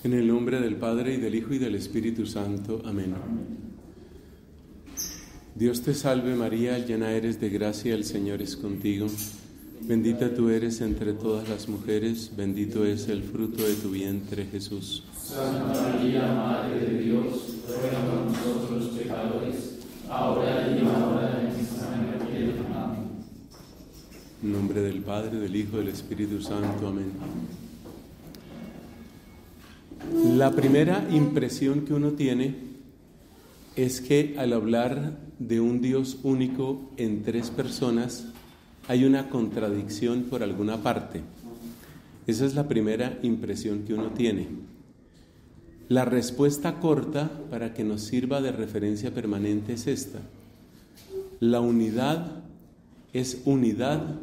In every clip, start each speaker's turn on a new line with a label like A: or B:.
A: En el nombre del Padre, y del Hijo, y del Espíritu Santo. Amén. Dios te salve María, llena eres de gracia, el Señor es contigo. Bendita tú eres entre todas las mujeres, bendito es el fruto de tu vientre, Jesús.
B: Santa María, Madre de Dios, ruega por nosotros los pecadores, ahora y en la hora de nuestra muerte. Amén.
A: En nombre del Padre, del Hijo, y del Espíritu Santo. Amén. La primera impresión que uno tiene es que al hablar de un Dios único en tres personas hay una contradicción por alguna parte. Esa es la primera impresión que uno tiene. La respuesta corta, para que nos sirva de referencia permanente, es esta: la unidad es unidad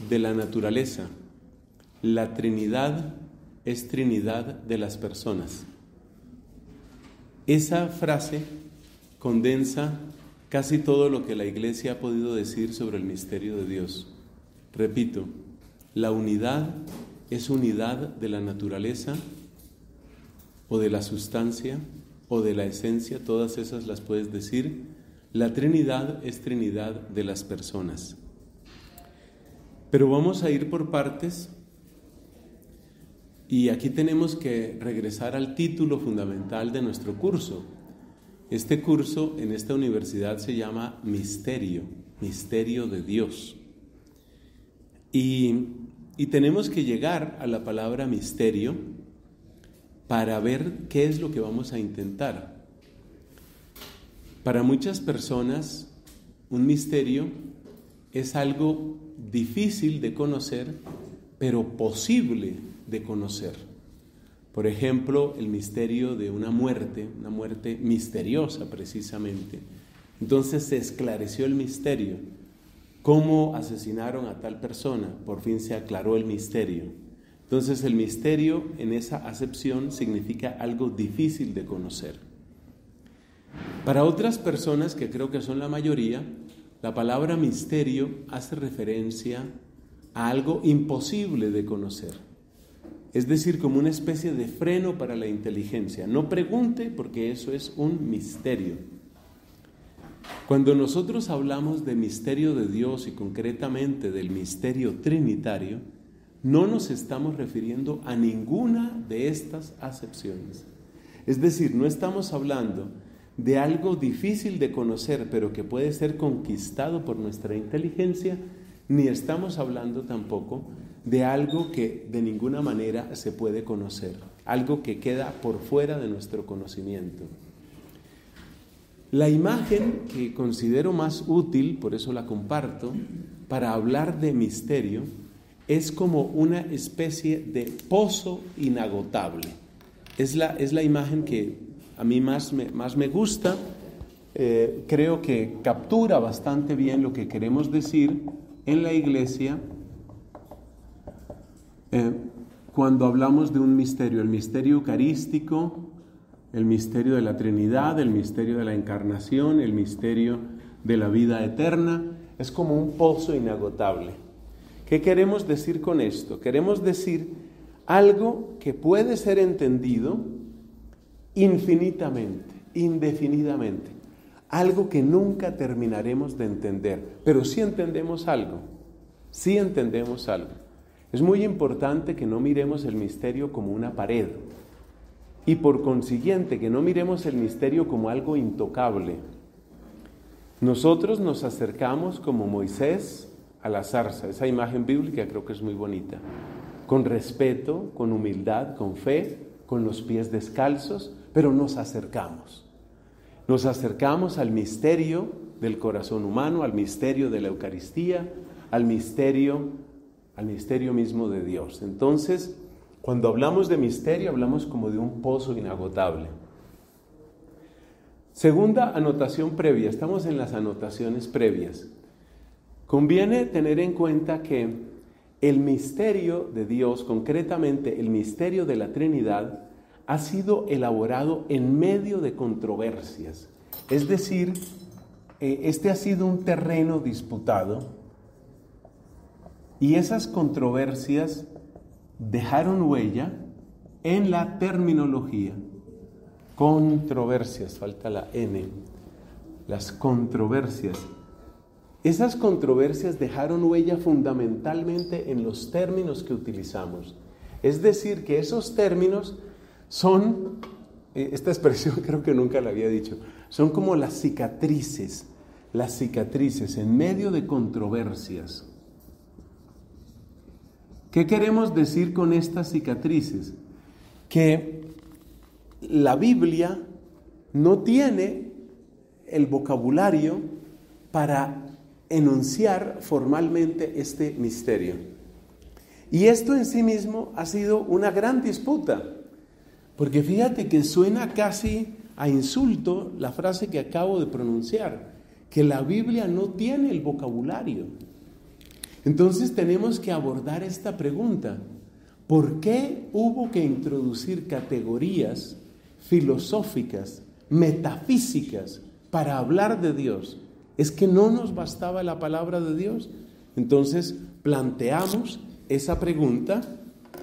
A: de la naturaleza, la Trinidad es Trinidad de las personas. Esa frase condensa casi todo lo que la Iglesia ha podido decir sobre el misterio de Dios. Repito, la unidad es unidad de la naturaleza o de la sustancia o de la esencia, todas esas las puedes decir. La Trinidad es Trinidad de las personas. Pero vamos a ir por partes. Y aquí tenemos que regresar al título fundamental de nuestro curso. Este curso en esta universidad se llama Misterio, Misterio de Dios. Y tenemos que llegar a la palabra misterio para ver qué es lo que vamos a intentar. Para muchas personas, un misterio es algo difícil de conocer, pero posible de conocer. Por ejemplo, el misterio de una muerte misteriosa precisamente. Entonces se esclareció el misterio. ¿Cómo asesinaron a tal persona? Por fin se aclaró el misterio. Entonces el misterio en esa acepción significa algo difícil de conocer. Para otras personas, que creo que son la mayoría, la palabra misterio hace referencia a algo imposible de conocer. Es decir, como una especie de freno para la inteligencia. No pregunte, porque eso es un misterio. Cuando nosotros hablamos de misterio de Dios y concretamente del misterio trinitario, no nos estamos refiriendo a ninguna de estas acepciones. Es decir, no estamos hablando de algo difícil de conocer, pero que puede ser conquistado por nuestra inteligencia, ni estamos hablando tampoco de algo que de ninguna manera se puede conocer, algo que queda por fuera de nuestro conocimiento. La imagen que considero más útil, por eso la comparto, para hablar de misterio, es como una especie de pozo inagotable. Es la imagen que a mí más me gusta. Creo que captura bastante bien lo que queremos decir en la Iglesia cuando hablamos de un misterio, el misterio eucarístico, el misterio de la Trinidad, el misterio de la Encarnación, el misterio de la vida eterna. Es como un pozo inagotable. ¿Qué queremos decir con esto? Queremos decir algo que puede ser entendido infinitamente, indefinidamente. Algo que nunca terminaremos de entender, pero sí entendemos algo, sí entendemos algo. Es muy importante que no miremos el misterio como una pared y por consiguiente que no miremos el misterio como algo intocable. Nosotros nos acercamos como Moisés a la zarza, esa imagen bíblica creo que es muy bonita, con respeto, con humildad, con fe, con los pies descalzos, pero nos acercamos. Nos acercamos al misterio del corazón humano, al misterio de la Eucaristía, al misterio mismo de Dios. Entonces, cuando hablamos de misterio, hablamos como de un pozo inagotable. Segunda anotación previa, estamos en las anotaciones previas. Conviene tener en cuenta que el misterio de Dios, concretamente el misterio de la Trinidad, ha sido elaborado en medio de controversias. Es decir, este ha sido un terreno disputado y esas controversias dejaron huella en la terminología. Controversias, falta la N. Las controversias. Esas controversias dejaron huella fundamentalmente en los términos que utilizamos. Es decir, que esos términos son, esta expresión creo que nunca la había dicho, son como las cicatrices en medio de controversias. ¿Qué queremos decir con estas cicatrices? Que la Biblia no tiene el vocabulario para enunciar formalmente este misterio. Y esto en sí mismo ha sido una gran disputa, porque fíjate que suena casi a insulto la frase que acabo de pronunciar, que la Biblia no tiene el vocabulario. Entonces tenemos que abordar esta pregunta: ¿por qué hubo que introducir categorías filosóficas, metafísicas, para hablar de Dios? ¿Es que no nos bastaba la palabra de Dios? Entonces planteamos esa pregunta.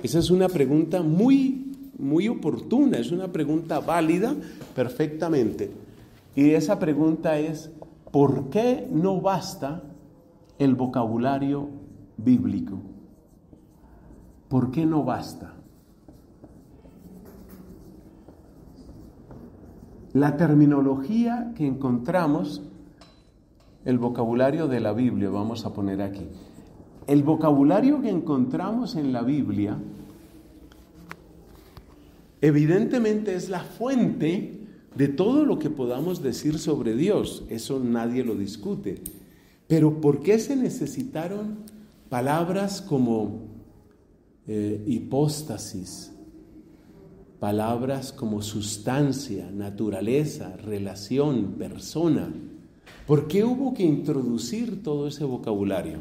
A: Esa es una pregunta muy oportuna, es una pregunta válida perfectamente. Y esa pregunta es: ¿por qué no basta el vocabulario bíblico? ¿Por qué no basta? La terminología que encontramos, el vocabulario de la Biblia, vamos a poner aquí. El vocabulario que encontramos en la Biblia, evidentemente es la fuente de todo lo que podamos decir sobre Dios. Eso nadie lo discute. Pero ¿por qué se necesitaron palabras como hipóstasis? Palabras como sustancia, naturaleza, relación, persona. ¿Por qué hubo que introducir todo ese vocabulario?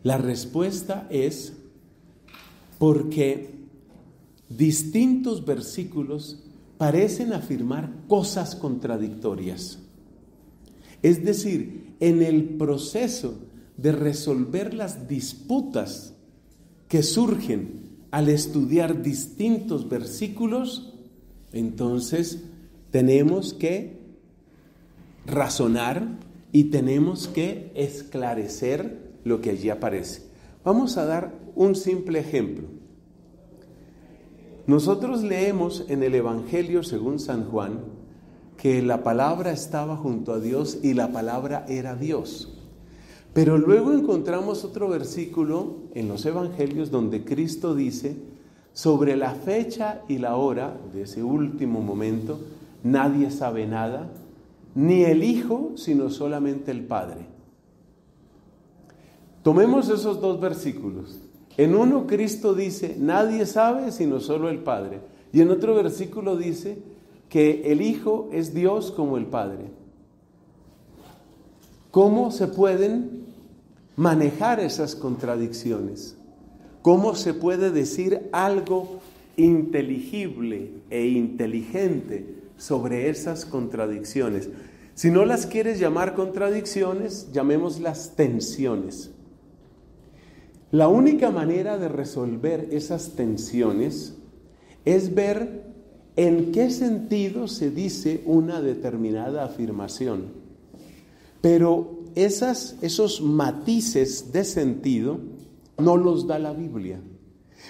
A: La respuesta es porque distintos versículos parecen afirmar cosas contradictorias. Es decir, en el proceso de resolver las disputas que surgen al estudiar distintos versículos, entonces tenemos que razonar y tenemos que esclarecer lo que allí aparece. Vamos a dar un simple ejemplo. Nosotros leemos en el Evangelio según San Juan que la palabra estaba junto a Dios y la palabra era Dios. Pero luego encontramos otro versículo en los Evangelios donde Cristo dice: sobre la fecha y la hora de ese último momento, nadie sabe nada, ni el Hijo, sino solamente el Padre. Tomemos esos dos versículos. En uno Cristo dice: nadie sabe sino solo el Padre. Y en otro versículo dice que el Hijo es Dios como el Padre. ¿Cómo se pueden manejar esas contradicciones? ¿Cómo se puede decir algo inteligible e inteligente sobre esas contradicciones? Si no las quieres llamar contradicciones, llamémoslas tensiones. La única manera de resolver esas tensiones es ver en qué sentido se dice una determinada afirmación. Pero esos matices de sentido no los da la Biblia.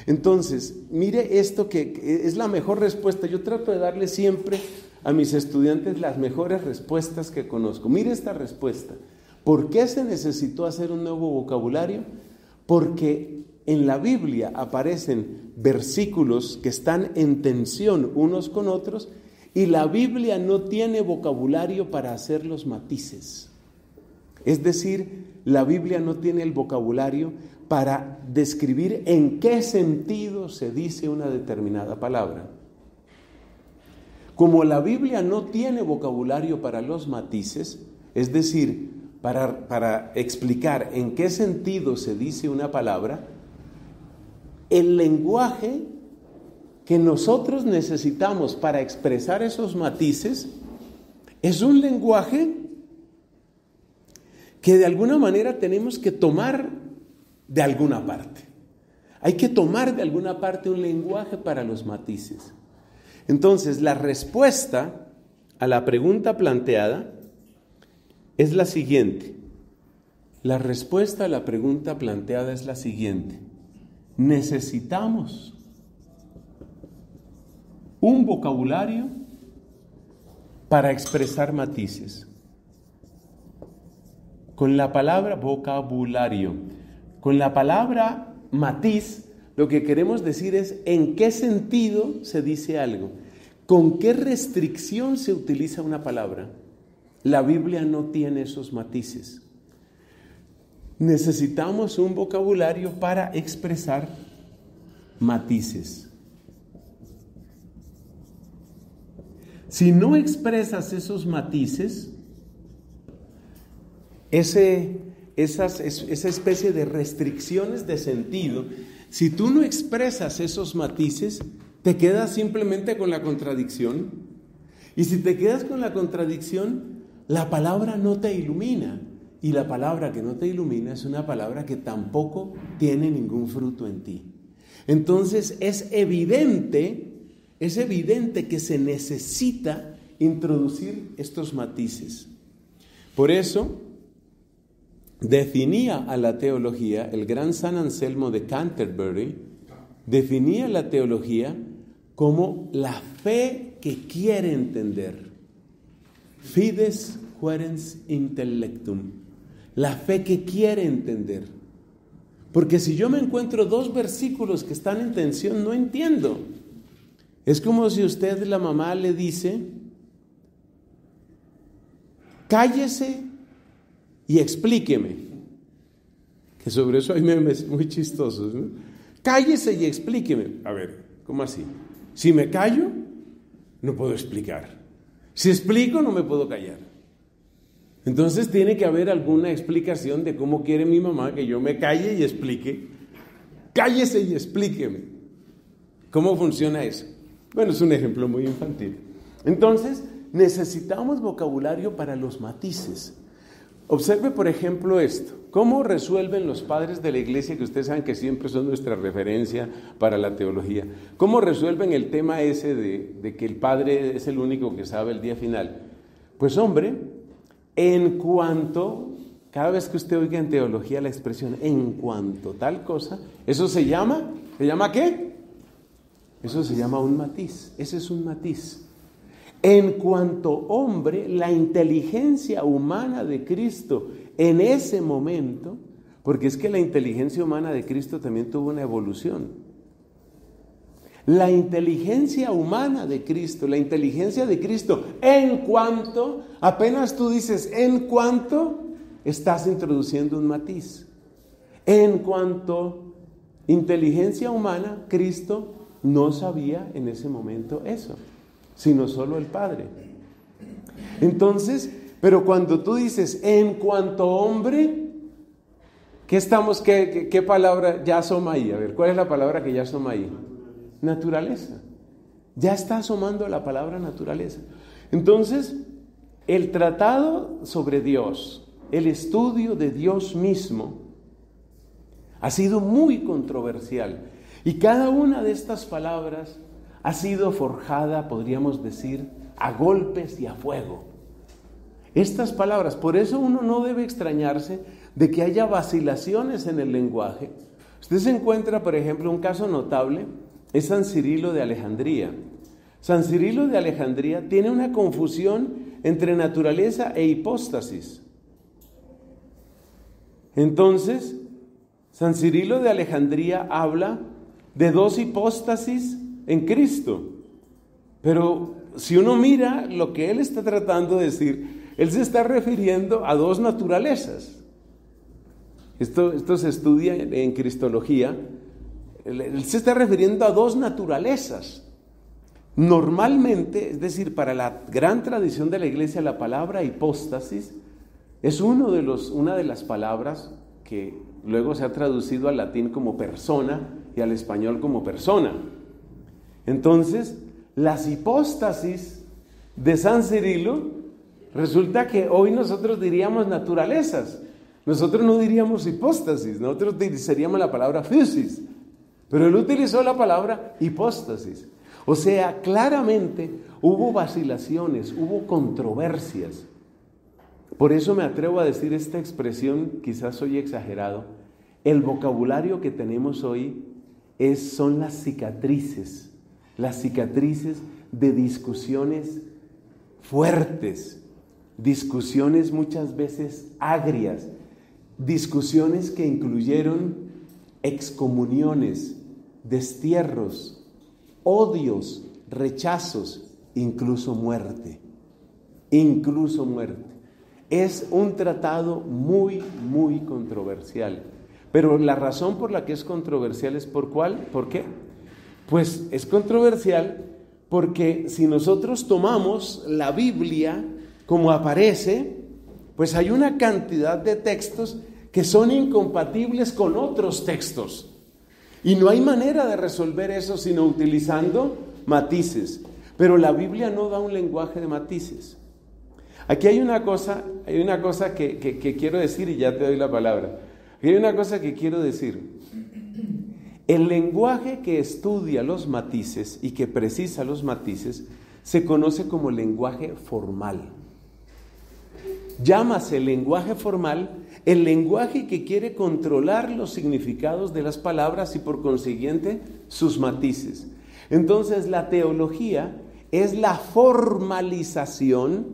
A: Entonces, mire esto que es la mejor respuesta. Yo trato de darle siempre a mis estudiantes las mejores respuestas que conozco. Mire esta respuesta. ¿Por qué se necesitó hacer un nuevo vocabulario? Porque en la Biblia aparecen versículos que están en tensión unos con otros y la Biblia no tiene vocabulario para hacer los matices. Es decir, la Biblia no tiene el vocabulario para describir en qué sentido se dice una determinada palabra. Como la Biblia no tiene vocabulario para los matices, es decir, para explicar en qué sentido se dice una palabra, el lenguaje que nosotros necesitamos para expresar esos matices es un lenguaje que de alguna manera tenemos que tomar de alguna parte. Hay que tomar de alguna parte un lenguaje para los matices. Entonces, la respuesta a la pregunta planteada es la siguiente. La respuesta a la pregunta planteada es la siguiente. Necesitamos un vocabulario para expresar matices. Con la palabra vocabulario, con la palabra matiz, lo que queremos decir es en qué sentido se dice algo, con qué restricción se utiliza una palabra. La Biblia no tiene esos matices. Necesitamos un vocabulario para expresar matices. Si no expresas esos matices, esa especie de restricciones de sentido, si tú no expresas esos matices, te quedas simplemente con la contradicción. Y si te quedas con la contradicción, la palabra no te ilumina. Y la palabra que no te ilumina es una palabra que tampoco tiene ningún fruto en ti. Entonces es evidente que se necesita introducir estos matices. Por eso definía a la teología, el gran San Anselmo de Canterbury, definía la teología como la fe que quiere entender. Fides querens intellectum. La fe que quiere entender. Porque si yo me encuentro dos versículos que están en tensión, no entiendo. Es como si usted, la mamá, le dice, cállese y explíqueme. Que sobre eso hay memes muy chistosos, ¿no? Cállese y explíqueme. A ver, ¿cómo así? Si me callo, no puedo explicar. Si explico, no me puedo callar. Entonces tiene que haber alguna explicación de cómo quiere mi mamá que yo me calle y explique. Cállese y explíqueme. ¿Cómo funciona eso? Bueno, es un ejemplo muy infantil. Entonces, necesitamos vocabulario para los matices. Observe, por ejemplo, esto. ¿Cómo resuelven los padres de la iglesia, que ustedes saben que siempre son nuestra referencia para la teología? ¿Cómo resuelven el tema ese de que el padre es el único que sabe el día final? Pues hombre, en cuanto, cada vez que usted oiga en teología la expresión en cuanto tal cosa, eso ¿se llama qué? Eso se llama un matiz. Ese es un matiz. En cuanto hombre, la inteligencia humana de Cristo en ese momento, porque es que la inteligencia humana de Cristo también tuvo una evolución. La inteligencia humana de Cristo, la inteligencia de Cristo, en cuanto, apenas tú dices en cuanto, estás introduciendo un matiz. En cuanto inteligencia humana, Cristo no sabía en ese momento eso, sino solo el Padre. Entonces, pero cuando tú dices en cuanto hombre, ¿qué palabra ya asoma ahí? A ver, ¿cuál es la palabra que ya asoma ahí? Naturaleza. Ya está asomando la palabra naturaleza. Entonces, el tratado sobre Dios, el estudio de Dios mismo, ha sido muy controversial. Y cada una de estas palabras ha sido forjada, podríamos decir, a golpes y a fuego. Estas palabras, por eso uno no debe extrañarse de que haya vacilaciones en el lenguaje. Usted se encuentra, por ejemplo, un caso notable, es San Cirilo de Alejandría. San Cirilo de Alejandría tiene una confusión entre naturaleza e hipóstasis. Entonces, San Cirilo de Alejandría habla de dos hipóstasis en Cristo. Pero si uno mira lo que él está tratando de decir, él se está refiriendo a dos naturalezas. Esto se estudia en Cristología. Él se está refiriendo a dos naturalezas. Normalmente, es decir, para la gran tradición de la iglesia, la palabra hipóstasis es una de las palabras que luego se ha traducido al latín como persona y al español como persona. Entonces, las hipóstasis de San Cirilo, resulta que hoy nosotros diríamos naturalezas. Nosotros no diríamos hipóstasis, nosotros utilizaríamos la palabra physis. Pero él utilizó la palabra hipóstasis. O sea, claramente hubo vacilaciones, hubo controversias. Por eso me atrevo a decir esta expresión, quizás soy exagerado. El vocabulario que tenemos hoy son las cicatrices de discusiones fuertes, discusiones muchas veces agrias, discusiones que incluyeron excomuniones, destierros, odios, rechazos, incluso muerte. Es un tratado muy, muy controversial. Pero la razón por la que es controversial es ¿por qué? Pues es controversial porque si nosotros tomamos la Biblia como aparece, pues hay una cantidad de textos que son incompatibles con otros textos. Y no hay manera de resolver eso sino utilizando matices. Pero la Biblia no da un lenguaje de matices. Aquí hay una cosa que quiero decir y ya te doy la palabra. Aquí hay una cosa que quiero decir. El lenguaje que estudia los matices y que precisa los matices se conoce como lenguaje formal. Llámase lenguaje formal el lenguaje que quiere controlar los significados de las palabras y por consiguiente sus matices. Entonces la teología es la formalización,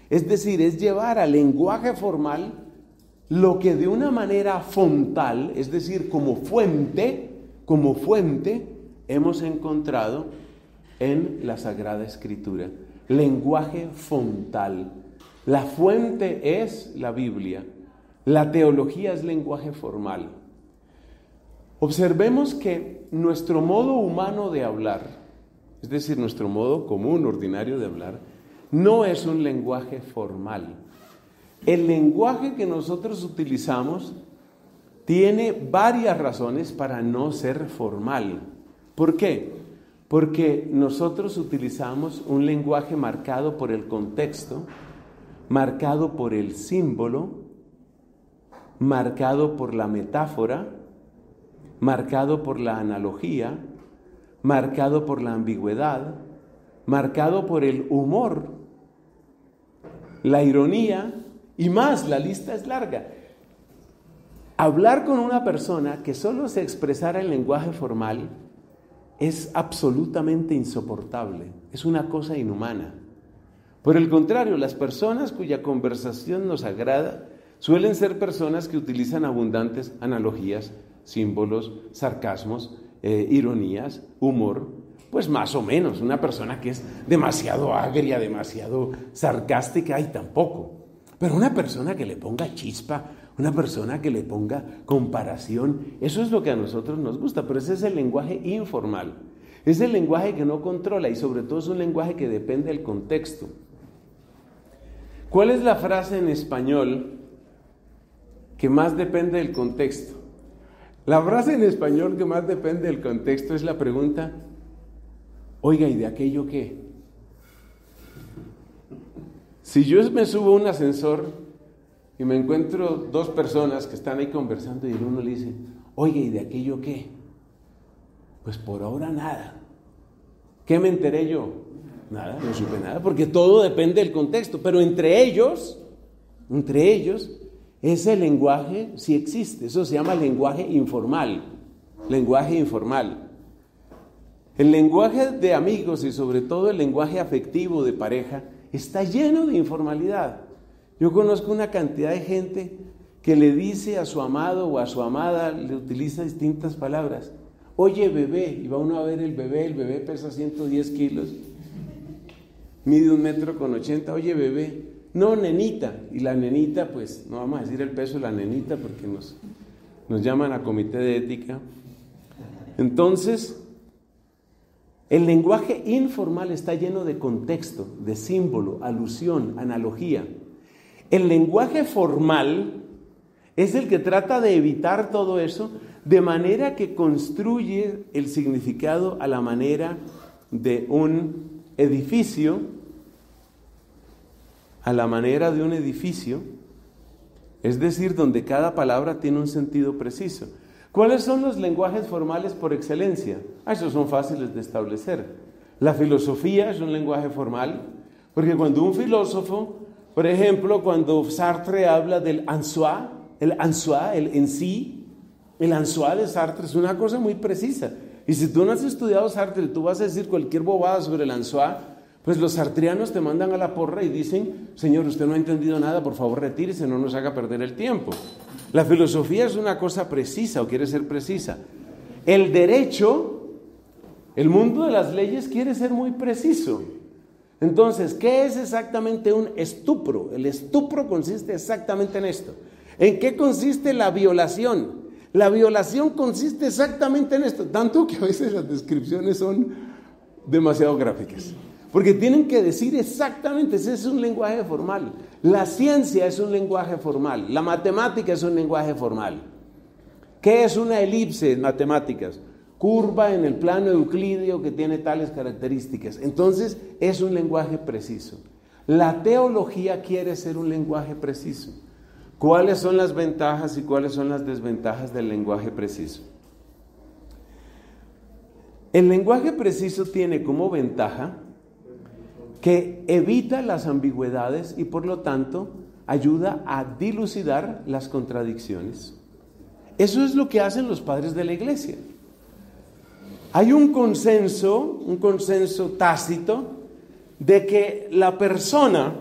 A: es decir, es llevar al lenguaje formal lo que de una manera fontal, es decir, como fuente, hemos encontrado en la Sagrada Escritura. Lenguaje fontal. La fuente es la Biblia. La teología es lenguaje formal. Observemos que nuestro modo humano de hablar, es decir, nuestro modo común, ordinario de hablar, no es un lenguaje formal. El lenguaje que nosotros utilizamos tiene varias razones para no ser formal. ¿Por qué? Porque nosotros utilizamos un lenguaje marcado por el contexto, marcado por el símbolo, marcado por la metáfora, marcado por la analogía, marcado por la ambigüedad, marcado por el humor, la ironía y más, la lista es larga. Hablar con una persona que solo se expresara en lenguaje formal es absolutamente insoportable, es una cosa inhumana. Por el contrario, las personas cuya conversación nos agrada suelen ser personas que utilizan abundantes analogías, símbolos, sarcasmos, ironías, humor, pues más o menos. Una persona que es demasiado agria, demasiado sarcástica, ay, tampoco. Pero una persona que le ponga chispa, una persona que le ponga comparación, eso es lo que a nosotros nos gusta, pero ese es el lenguaje informal. Es el lenguaje que no controla y sobre todo es un lenguaje que depende del contexto. ¿Cuál es la frase en español que más depende del contexto? La frase en español que más depende del contexto es la pregunta, oiga, ¿y de aquello qué? Si yo me subo a un ascensor y me encuentro dos personas que están ahí conversando y el uno le dice, oiga, ¿y de aquello qué? Pues por ahora nada. ¿Qué me enteré yo? Nada, no supe nada, porque todo depende del contexto, pero entre ellos, ese lenguaje sí existe, eso se llama lenguaje informal. El lenguaje de amigos y sobre todo el lenguaje afectivo de pareja está lleno de informalidad. Yo conozco una cantidad de gente que le dice a su amado o a su amada, le utiliza distintas palabras. Oye, bebé, y va uno a ver el bebé pesa 110 kilos, mide 1,80 m, oye, bebé, no, nenita, y la nenita, pues, no vamos a decir el peso de la nenita porque nos llaman a comité de ética. Entonces, el lenguaje informal está lleno de contexto, de símbolo, alusión, analogía. El lenguaje formal es el que trata de evitar todo eso, de manera que construye el significado a la manera de un edificio, es decir, donde cada palabra tiene un sentido preciso. ¿Cuáles son los lenguajes formales por excelencia? Esos son fáciles de establecer. La filosofía es un lenguaje formal, porque cuando un filósofo, por ejemplo, cuando Sartre habla del en sí, el en soi de Sartre es una cosa muy precisa. Y si tú no has estudiado Sartre, tú vas a decir cualquier bobada sobre el en soi, pues los sartrianos te mandan a la porra y dicen: señor, usted no ha entendido nada, por favor retírese, no nos haga perder el tiempo. La filosofía es una cosa precisa, o quiere ser precisa. El derecho, el mundo de las leyes, quiere ser muy preciso. Entonces, ¿qué es exactamente un estupro? El estupro consiste exactamente en esto. ¿En qué consiste la violación? La violación consiste exactamente en esto, tanto que a veces las descripciones son demasiado gráficas. Porque tienen que decir exactamente, ese es un lenguaje formal. La ciencia es un lenguaje formal, la matemática es un lenguaje formal. ¿Qué es una elipse en matemáticas? Curva en el plano euclídeo que tiene tales características. Entonces es un lenguaje preciso. La teología quiere ser un lenguaje preciso. ¿Cuáles son las ventajas y cuáles son las desventajas del lenguaje preciso? El lenguaje preciso tiene como ventaja que evita las ambigüedades y por lo tanto ayuda a dilucidar las contradicciones. Eso es lo que hacen los padres de la iglesia. Hay un consenso tácito de que la persona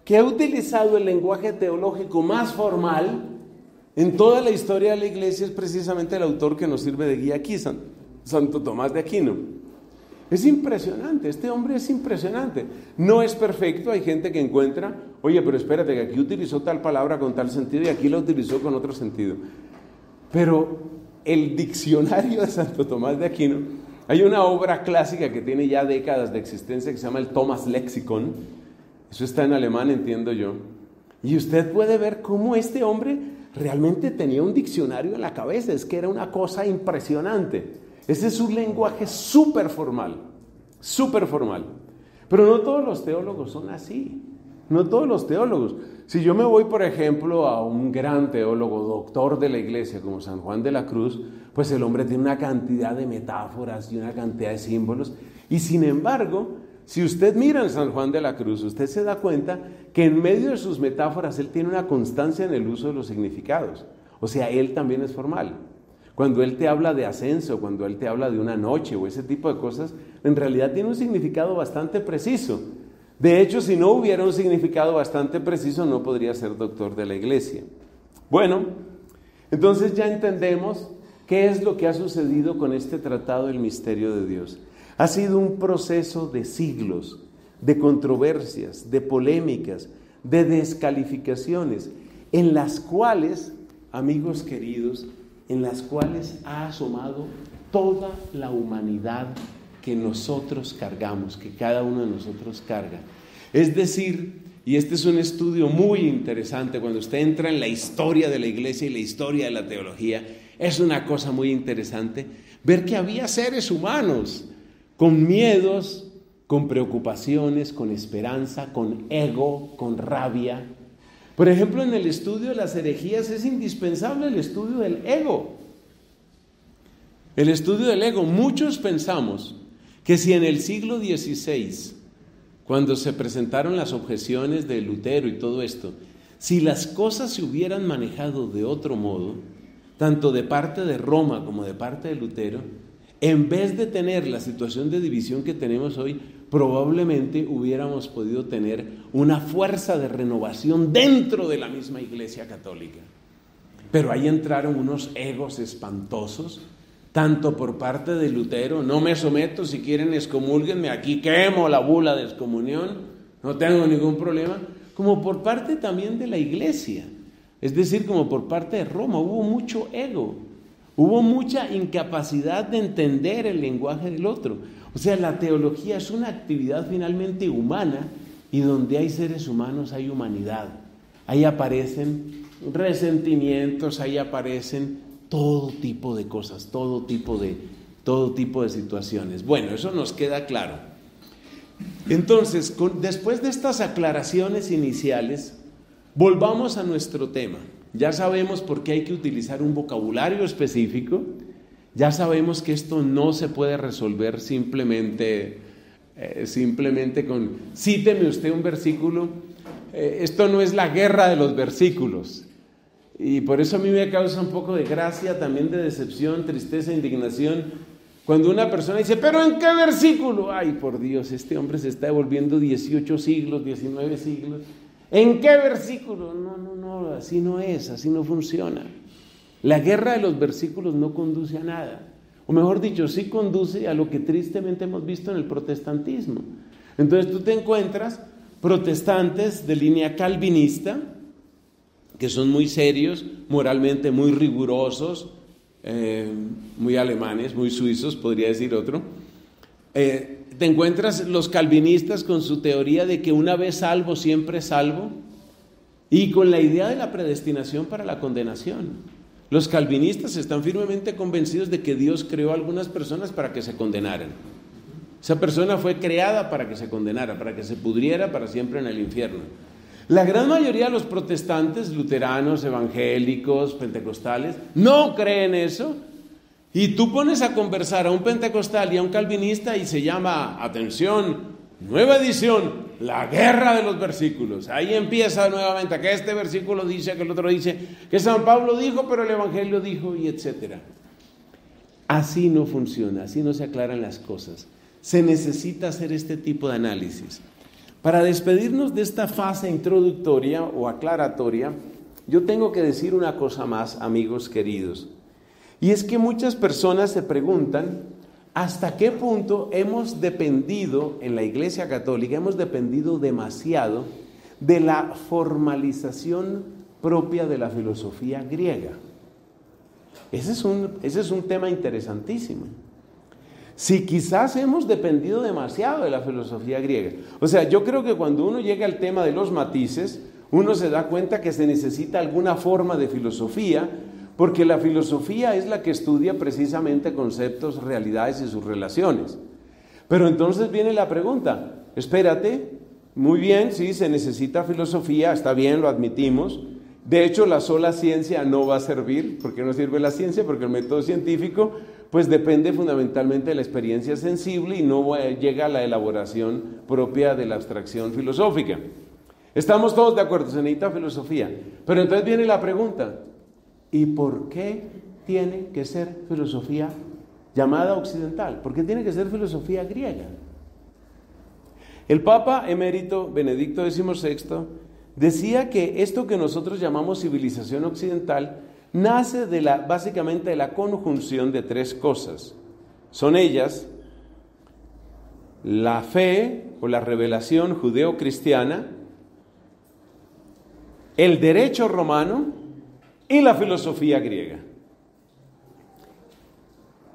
A: que ha utilizado el lenguaje teológico más formal en toda la historia de la iglesia es precisamente el autor que nos sirve de guía aquí, Santo Tomás de Aquino. Es impresionante, este hombre es impresionante. No es perfecto, hay gente que encuentra, oye, pero espérate, que aquí utilizó tal palabra con tal sentido y aquí la utilizó con otro sentido. Pero el diccionario de Santo Tomás de Aquino, hay una obra clásica que tiene ya décadas de existencia que se llama el Thomas Lexicon. Eso está en alemán, entiendo yo. Y usted puede ver cómo este hombre realmente tenía un diccionario en la cabeza, es que era una cosa impresionante. Ese es un lenguaje súper formal, súper formal. Pero no todos los teólogos son así, no todos los teólogos. Si yo me voy, por ejemplo, a un gran teólogo, doctor de la iglesia, como San Juan de la Cruz, pues el hombre tiene una cantidad de metáforas y una cantidad de símbolos. Y sin embargo, si usted mira en San Juan de la Cruz, usted se da cuenta que en medio de sus metáforas él tiene una constancia en el uso de los significados. O sea, él también es formal. Cuando él te habla de ascenso, cuando él te habla de una noche o ese tipo de cosas, en realidad tiene un significado bastante preciso. De hecho, si no hubiera un significado bastante preciso, no podría ser doctor de la iglesia. Bueno, entonces ya entendemos qué es lo que ha sucedido con este tratado del misterio de Dios. Ha sido un proceso de siglos, de controversias, de polémicas, de descalificaciones, en las cuales, amigos queridos, en las cuales ha asomado toda la humanidad que nosotros cargamos, que cada uno de nosotros carga. Es decir, y este es un estudio muy interesante, cuando usted entra en la historia de la iglesia y la historia de la teología, es una cosa muy interesante ver que había seres humanos con miedos, con preocupaciones, con esperanza, con ego, con rabia. Por ejemplo, en el estudio de las herejías es indispensable el estudio del ego. El estudio del ego. Muchos pensamos que si en el siglo XVI, cuando se presentaron las objeciones de Lutero y todo esto, si las cosas se hubieran manejado de otro modo, tanto de parte de Roma como de parte de Lutero, en vez de tener la situación de división que tenemos hoy, probablemente hubiéramos podido tener una fuerza de renovación dentro de la misma Iglesia Católica. Pero ahí entraron unos egos espantosos, tanto por parte de Lutero: no me someto, si quieren excomúlguenme, aquí quemo la bula de excomunión, no tengo ningún problema, como por parte también de la Iglesia, es decir, como por parte de Roma. Hubo mucho ego, hubo mucha incapacidad de entender el lenguaje del otro. O sea, la teología es una actividad finalmente humana, y donde hay seres humanos hay humanidad. Ahí aparecen resentimientos, ahí aparecen todo tipo de cosas, todo tipo de situaciones. Bueno, eso nos queda claro. Entonces, después de estas aclaraciones iniciales, volvamos a nuestro tema. ya sabemos por qué hay que utilizar un vocabulario específico, ya sabemos que esto no se puede resolver simplemente con, cíteme usted un versículo. Esto no es la guerra de los versículos. Y por eso a mí me causa un poco de gracia, también de decepción, tristeza, indignación, cuando una persona dice, ¿pero en qué versículo? Ay, por Dios, este hombre se está devolviendo 18 siglos, 19 siglos. ¿En qué versículo? No, así no es, así no funciona. La guerra de los versículos no conduce a nada. O mejor dicho, sí conduce a lo que tristemente hemos visto en el protestantismo. Entonces tú te encuentras protestantes de línea calvinista, que son muy serios, moralmente muy rigurosos, muy alemanes, muy suizos, podría decir otro. Te encuentras los calvinistas con su teoría de que una vez salvo, siempre salvo, y con la idea de la predestinación para la condenación. Los calvinistas están firmemente convencidos de que Dios creó a algunas personas para que se condenaran. Esa persona fue creada para que se condenara, para que se pudriera para siempre en el infierno. La gran mayoría de los protestantes, luteranos, evangélicos, pentecostales, no creen eso. Y tú pones a conversar a un pentecostal y a un calvinista y se llama, atención, nueva edición, la guerra de los versículos. Ahí empieza nuevamente, que este versículo dice, que el otro dice, que San Pablo dijo, pero el Evangelio dijo, y etcétera. Así no funciona, así no se aclaran las cosas. Se necesita hacer este tipo de análisis. Para despedirnos de esta fase introductoria o aclaratoria, yo tengo que decir una cosa más, amigos queridos. Y es que muchas personas se preguntan hasta qué punto hemos dependido, en la Iglesia Católica, hemos dependido demasiado de la formalización propia de la filosofía griega. Ese es un tema interesantísimo. Si quizás hemos dependido demasiado de la filosofía griega. O sea, yo creo que cuando uno llega al tema de los matices, uno se da cuenta que se necesita alguna forma de filosofía, porque la filosofía es la que estudia precisamente conceptos, realidades y sus relaciones. Pero entonces viene la pregunta, espérate, muy bien, sí, se necesita filosofía, está bien, lo admitimos. De hecho, la sola ciencia no va a servir. ¿Por qué no sirve la ciencia? Porque el método científico pues depende fundamentalmente de la experiencia sensible y no llega a la elaboración propia de la abstracción filosófica. Estamos todos de acuerdo, se necesita filosofía. Pero entonces viene la pregunta, ¿y por qué tiene que ser filosofía llamada occidental? ¿Por qué tiene que ser filosofía griega? El Papa emérito Benedicto XVI decía que esto que nosotros llamamos civilización occidental nace básicamente de la conjunción de tres cosas. Son ellas la fe o la revelación judeo-cristiana, el derecho romano y la filosofía griega.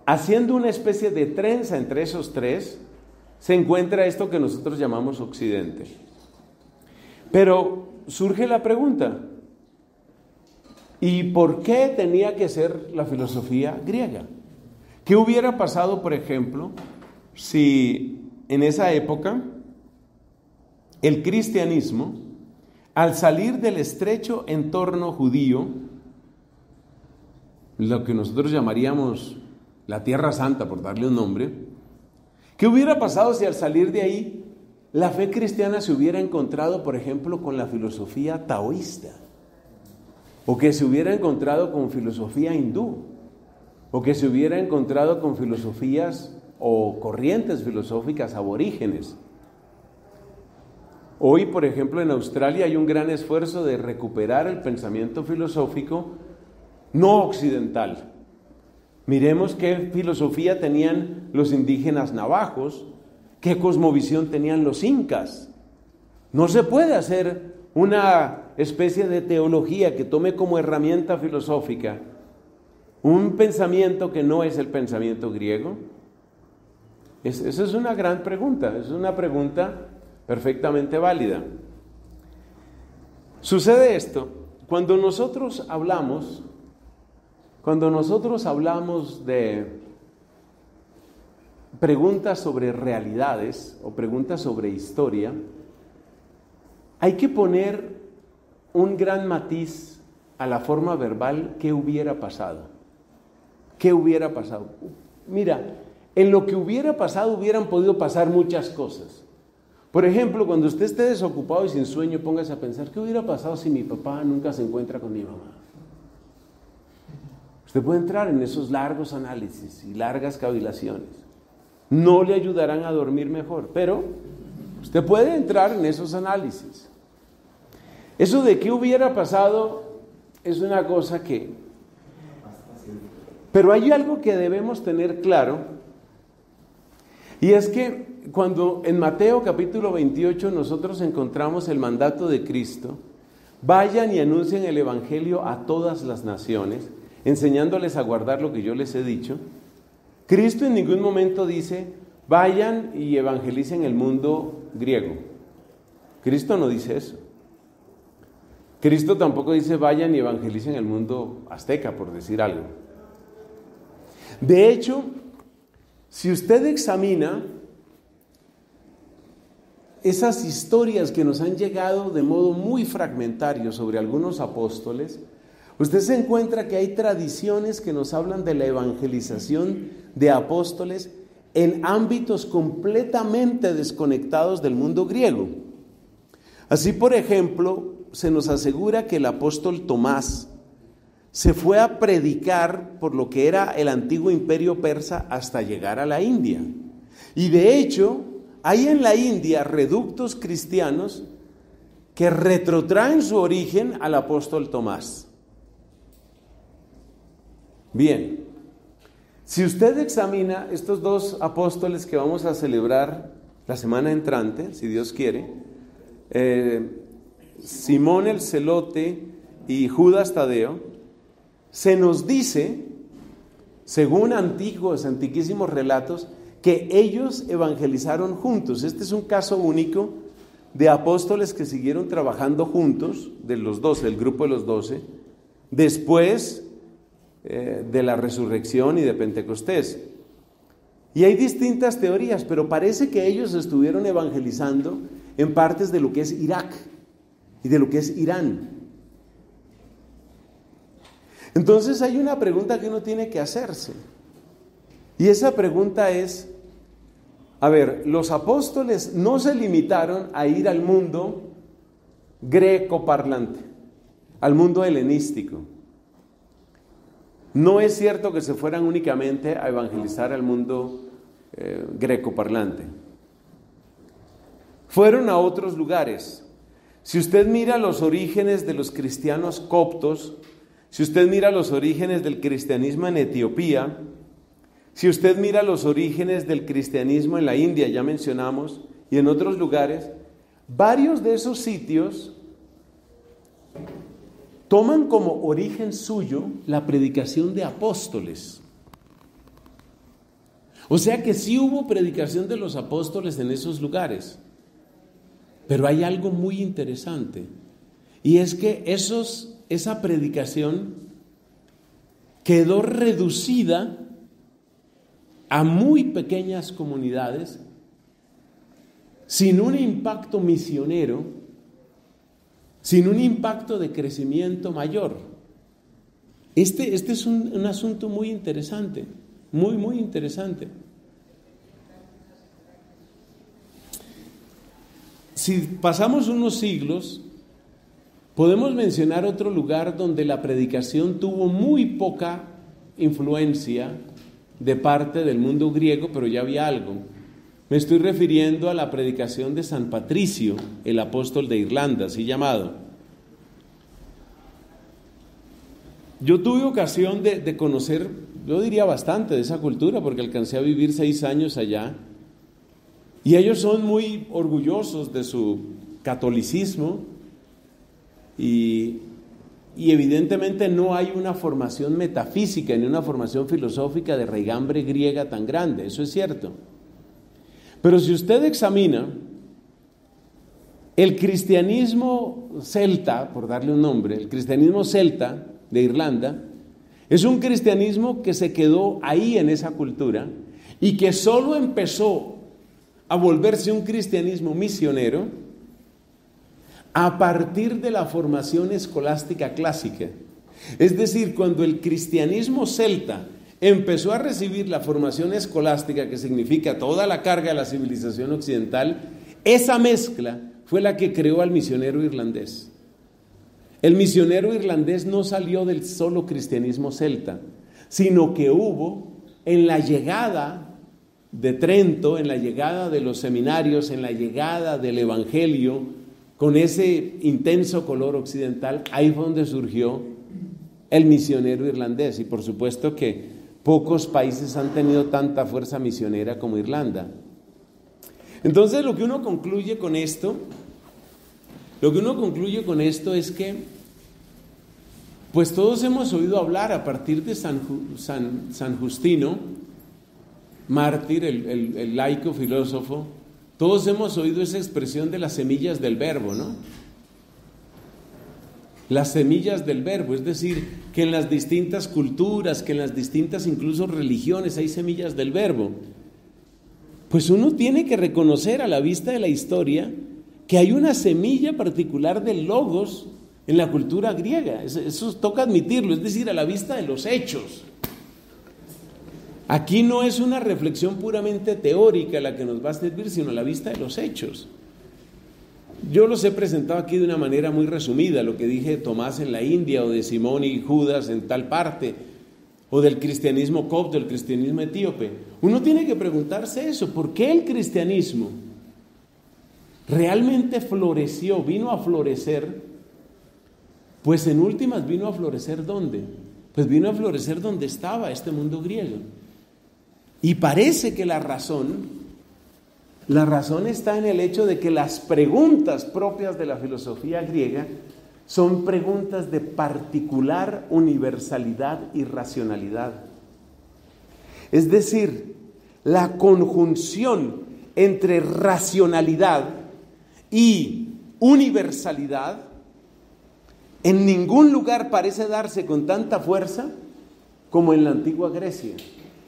A: Haciendo una especie de trenza entre esos tres, se encuentra esto que nosotros llamamos Occidente. Pero surge la pregunta, ¿y por qué tenía que ser la filosofía griega? ¿Qué hubiera pasado, por ejemplo, si en esa época el cristianismo, al salir del estrecho entorno judío, lo que nosotros llamaríamos la Tierra Santa, por darle un nombre, ¿qué hubiera pasado si al salir de ahí la fe cristiana se hubiera encontrado, por ejemplo, con la filosofía taoísta? O que se hubiera encontrado con filosofía hindú, o que se hubiera encontrado con filosofías o corrientes filosóficas aborígenes. Hoy, por ejemplo, en Australia hay un gran esfuerzo de recuperar el pensamiento filosófico no occidental. Miremos qué filosofía tenían los indígenas navajos, qué cosmovisión tenían los incas. No se puede hacer una especie de teología que tome como herramienta filosófica un pensamiento que no es el pensamiento griego. Esa es una gran pregunta, es una pregunta perfectamente válida. Sucede esto, cuando nosotros hablamos de preguntas sobre realidades o preguntas sobre historia, hay que poner un gran matiz a la forma verbal, ¿qué hubiera pasado? ¿Qué hubiera pasado? Mira, en lo que hubiera pasado hubieran podido pasar muchas cosas. Por ejemplo, cuando usted esté desocupado y sin sueño, póngase a pensar, ¿qué hubiera pasado si mi papá nunca se encuentra con mi mamá? Usted puede entrar en esos largos análisis y largas cavilaciones. No le ayudarán a dormir mejor, pero usted puede entrar en esos análisis. Eso de qué hubiera pasado es una cosa que... Pero hay algo que debemos tener claro, y es que cuando en Mateo capítulo 28 nosotros encontramos el mandato de Cristo, vayan y anuncien el evangelio a todas las naciones, enseñándoles a guardar lo que yo les he dicho. Cristo en ningún momento dice, vayan y evangelicen el mundo griego. Cristo no dice eso. Cristo tampoco dice, vayan y evangelicen el mundo azteca, por decir algo. De hecho, si usted examina esas historias que nos han llegado de modo muy fragmentario sobre algunos apóstoles, usted se encuentra que hay tradiciones que nos hablan de la evangelización de apóstoles en ámbitos completamente desconectados del mundo griego. Así, por ejemplo, se nos asegura que el apóstol Tomás se fue a predicar por lo que era el antiguo imperio persa hasta llegar a la India. Y de hecho, hay en la India reductos cristianos que retrotraen su origen al apóstol Tomás. Bien, si usted examina estos dos apóstoles que vamos a celebrar la semana entrante, si Dios quiere, Simón el Celote y Judas Tadeo, se nos dice, según antiquísimos relatos, que ellos evangelizaron juntos. Este es un caso único de apóstoles que siguieron trabajando juntos, de los 12, el grupo de los 12, después de la resurrección y de Pentecostés. Y hay distintas teorías, pero parece que ellos estuvieron evangelizando en partes de lo que es Irak y de lo que es Irán. Entonces hay una pregunta que uno tiene que hacerse. Y esa pregunta es, a ver, los apóstoles no se limitaron a ir al mundo greco parlante, al mundo helenístico. No es cierto que se fueran únicamente a evangelizar al mundo greco parlante. Fueron a otros lugares. Si usted mira los orígenes de los cristianos coptos, si usted mira los orígenes del cristianismo en Etiopía, si usted mira los orígenes del cristianismo en la India, ya mencionamos, y en otros lugares, varios de esos sitios toman como origen suyo la predicación de apóstoles. O sea que sí hubo predicación de los apóstoles en esos lugares. Pero hay algo muy interesante, y es que esa predicación quedó reducida a muy pequeñas comunidades sin un impacto misionero, sin un impacto de crecimiento mayor. Este es un asunto muy interesante, muy, muy interesante. Si pasamos unos siglos, podemos mencionar otro lugar donde la predicación tuvo muy poca influencia de parte del mundo griego, pero ya había algo. Me estoy refiriendo a la predicación de San Patricio, el apóstol de Irlanda, así llamado. Yo tuve ocasión de conocer, yo diría bastante de esa cultura, porque alcancé a vivir 6 años allá, y ellos son muy orgullosos de su catolicismo, y evidentemente no hay una formación metafísica ni una formación filosófica de raigambre griega tan grande, eso es cierto. Pero si usted examina el cristianismo celta, por darle un nombre, el cristianismo celta de Irlanda, es un cristianismo que se quedó ahí en esa cultura y que solo empezó a volverse un cristianismo misionero a partir de la formación escolástica clásica. Es decir, cuando el cristianismo celta empezó a recibir la formación escolástica, que significa toda la carga de la civilización occidental, esa mezcla fue la que creó al misionero irlandés. El misionero irlandés no salió del solo cristianismo celta, sino que hubo en la llegada de Trento, en la llegada de los seminarios, en la llegada del evangelio, con ese intenso color occidental, ahí fue donde surgió el misionero irlandés. Y por supuesto que pocos países han tenido tanta fuerza misionera como Irlanda. Entonces lo que uno concluye con esto es que pues todos hemos oído hablar a partir de San Justino, mártir, el laico filósofo, todos hemos oído esa expresión de las semillas del verbo, ¿no? Las semillas del verbo, es decir, que en las distintas culturas, que en las distintas incluso religiones hay semillas del verbo. Pues uno tiene que reconocer a la vista de la historia que hay una semilla particular del logos en la cultura griega. Eso toca admitirlo, es decir, a la vista de los hechos. Aquí no es una reflexión puramente teórica la que nos va a servir, sino a la vista de los hechos. Yo los he presentado aquí de una manera muy resumida, lo que dije de Tomás en la India, o de Simón y Judas en tal parte, o del cristianismo copto, del cristianismo etíope. Uno tiene que preguntarse eso, ¿por qué el cristianismo realmente floreció, vino a florecer? Pues en últimas vino a florecer ¿dónde? Pues vino a florecer donde estaba este mundo griego. Y parece que la razón está en el hecho de que las preguntas propias de la filosofía griega son preguntas de particular universalidad y racionalidad. Es decir, la conjunción entre racionalidad y universalidad en ningún lugar parece darse con tanta fuerza como en la antigua Grecia.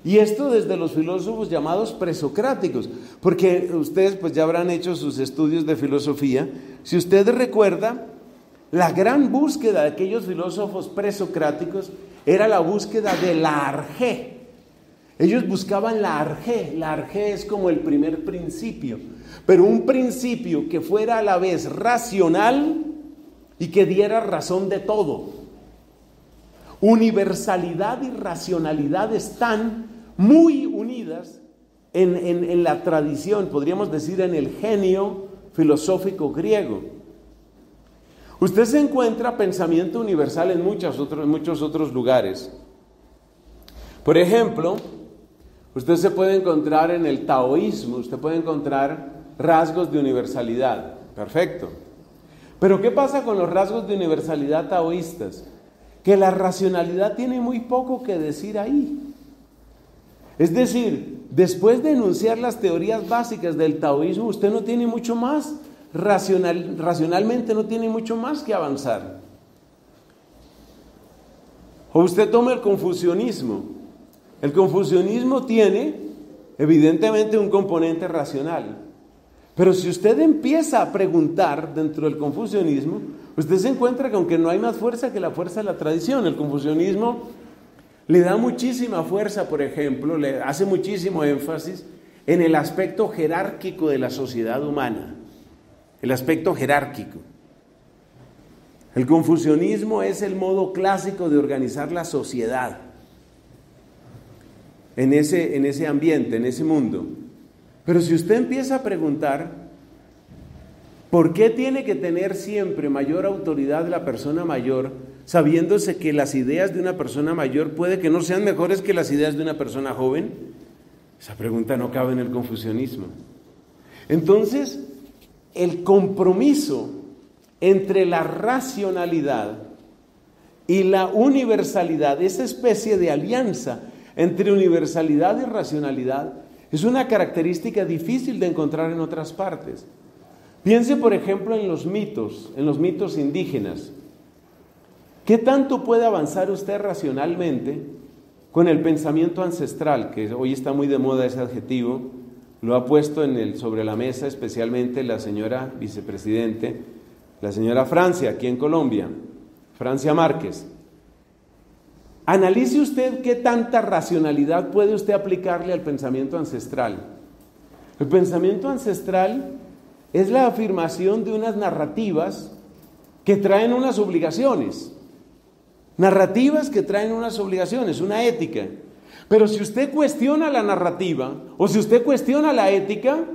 A: Y esto desde los filósofos llamados presocráticos, porque ustedes pues ya habrán hecho sus estudios de filosofía. Si usted recuerda, la gran búsqueda de aquellos filósofos presocráticos era la búsqueda de la arjé. Ellos buscaban la arjé. La arjé es como el primer principio, pero un principio que fuera a la vez racional y que diera razón de todo. Universalidad y racionalidad están muy unidas en la tradición, podríamos decir en el genio filosófico griego. Usted se encuentra pensamiento universal en muchos otros lugares. Por ejemplo, usted se puede encontrar en el taoísmo, usted puede encontrar rasgos de universalidad. Perfecto. Pero ¿qué pasa con los rasgos de universalidad taoístas? Que la racionalidad tiene muy poco que decir ahí. Es decir, después de enunciar las teorías básicas del taoísmo, usted no tiene mucho más, racionalmente no tiene mucho más que avanzar. O usted toma el confucianismo. El confucianismo tiene, evidentemente, un componente racional. Pero si usted empieza a preguntar dentro del confucianismo, usted se encuentra con que no hay más fuerza que la fuerza de la tradición. El confucianismo le da muchísima fuerza, por ejemplo, le hace muchísimo énfasis en el aspecto jerárquico de la sociedad humana. El aspecto jerárquico. El confucianismo es el modo clásico de organizar la sociedad en ese ambiente, en ese mundo. Pero si usted empieza a preguntar, ¿por qué tiene que tener siempre mayor autoridad la persona mayor, sabiéndose que las ideas de una persona mayor puede que no sean mejores que las ideas de una persona joven? Esa pregunta no cabe en el confucianismo. Entonces, el compromiso entre la racionalidad y la universalidad, esa especie de alianza entre universalidad y racionalidad, es una característica difícil de encontrar en otras partes. Piense, por ejemplo, en los mitos indígenas. ¿Qué tanto puede avanzar usted racionalmente con el pensamiento ancestral? Que hoy está muy de moda ese adjetivo, lo ha puesto sobre la mesa especialmente la señora vicepresidente, la señora Francia, aquí en Colombia, Francia Márquez. Analice usted qué tanta racionalidad puede usted aplicarle al pensamiento ancestral. El pensamiento ancestral es la afirmación de unas narrativas que traen unas obligaciones. Narrativas que traen unas obligaciones, una ética. Pero si usted cuestiona la narrativa o si usted cuestiona la ética,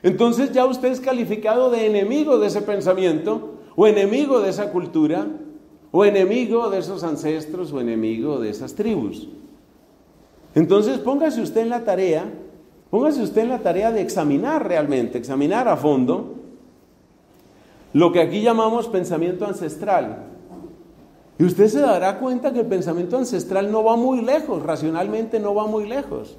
A: entonces ya usted es calificado de enemigo de ese pensamiento o enemigo de esa cultura o enemigo de esos ancestros o enemigo de esas tribus. Entonces póngase usted en la tarea de examinar realmente, examinar a fondo lo que aquí llamamos pensamiento ancestral. Y usted se dará cuenta que el pensamiento ancestral no va muy lejos, racionalmente no va muy lejos.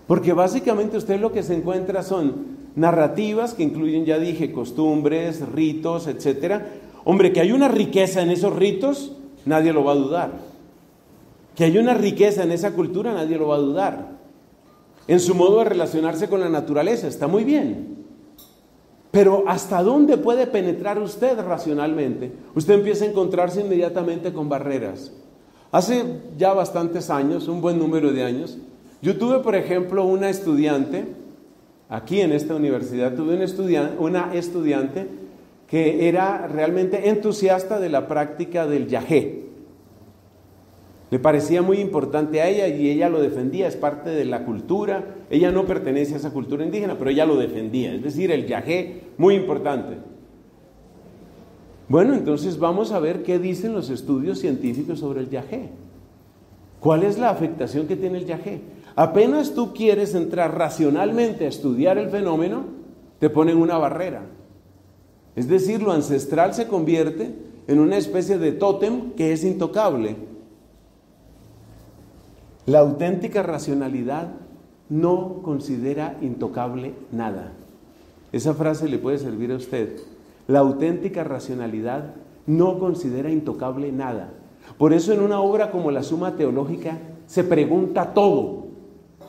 A: Porque básicamente usted lo que se encuentra son narrativas que incluyen, ya dije, costumbres, ritos, etcétera. Hombre, que hay una riqueza en esos ritos, nadie lo va a dudar. Que hay una riqueza en esa cultura, nadie lo va a dudar. En su modo de relacionarse con la naturaleza, está muy bien. Pero ¿hasta dónde puede penetrar usted racionalmente? Usted empieza a encontrarse inmediatamente con barreras. Hace ya bastantes años, un buen número de años, yo tuve, por ejemplo, una estudiante, aquí en esta universidad, una estudiante que era realmente entusiasta de la práctica del yagé. Le parecía muy importante a ella y ella lo defendía, es parte de la cultura. Ella no pertenece a esa cultura indígena, pero ella lo defendía, es decir, el yagé, muy importante. Bueno, entonces vamos a ver qué dicen los estudios científicos sobre el yagé. ¿Cuál es la afectación que tiene el yagé? Apenas tú quieres entrar racionalmente a estudiar el fenómeno, te ponen una barrera. Es decir, lo ancestral se convierte en una especie de tótem que es intocable. La auténtica racionalidad no considera intocable nada. Esa frase le puede servir a usted. La auténtica racionalidad no considera intocable nada. Por eso en una obra como la Suma Teológica se pregunta todo,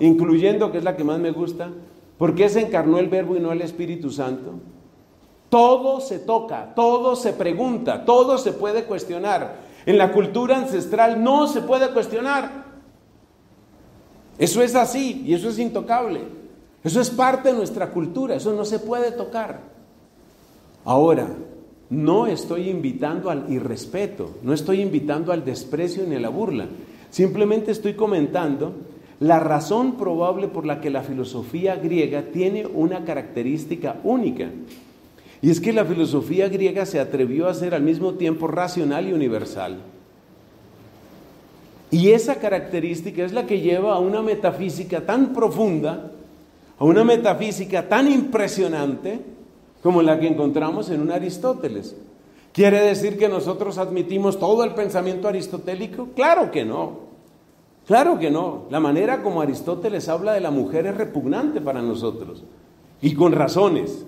A: incluyendo, que es la que más me gusta, ¿por qué se encarnó el Verbo y no el Espíritu Santo? Todo se toca, todo se pregunta, todo se puede cuestionar. En la cultura ancestral no se puede cuestionar. Eso es así y eso es intocable. Eso es parte de nuestra cultura, eso no se puede tocar. Ahora, no estoy invitando al irrespeto, no estoy invitando al desprecio ni a la burla. Simplemente estoy comentando la razón probable por la que la filosofía griega tiene una característica única. Y es que la filosofía griega se atrevió a ser al mismo tiempo racional y universal. Y esa característica es la que lleva a una metafísica tan profunda, a una metafísica tan impresionante como la que encontramos en un Aristóteles. ¿Quiere decir que nosotros admitimos todo el pensamiento aristotélico? Claro que no. Claro que no. La manera como Aristóteles habla de la mujer es repugnante para nosotros. Y con razones.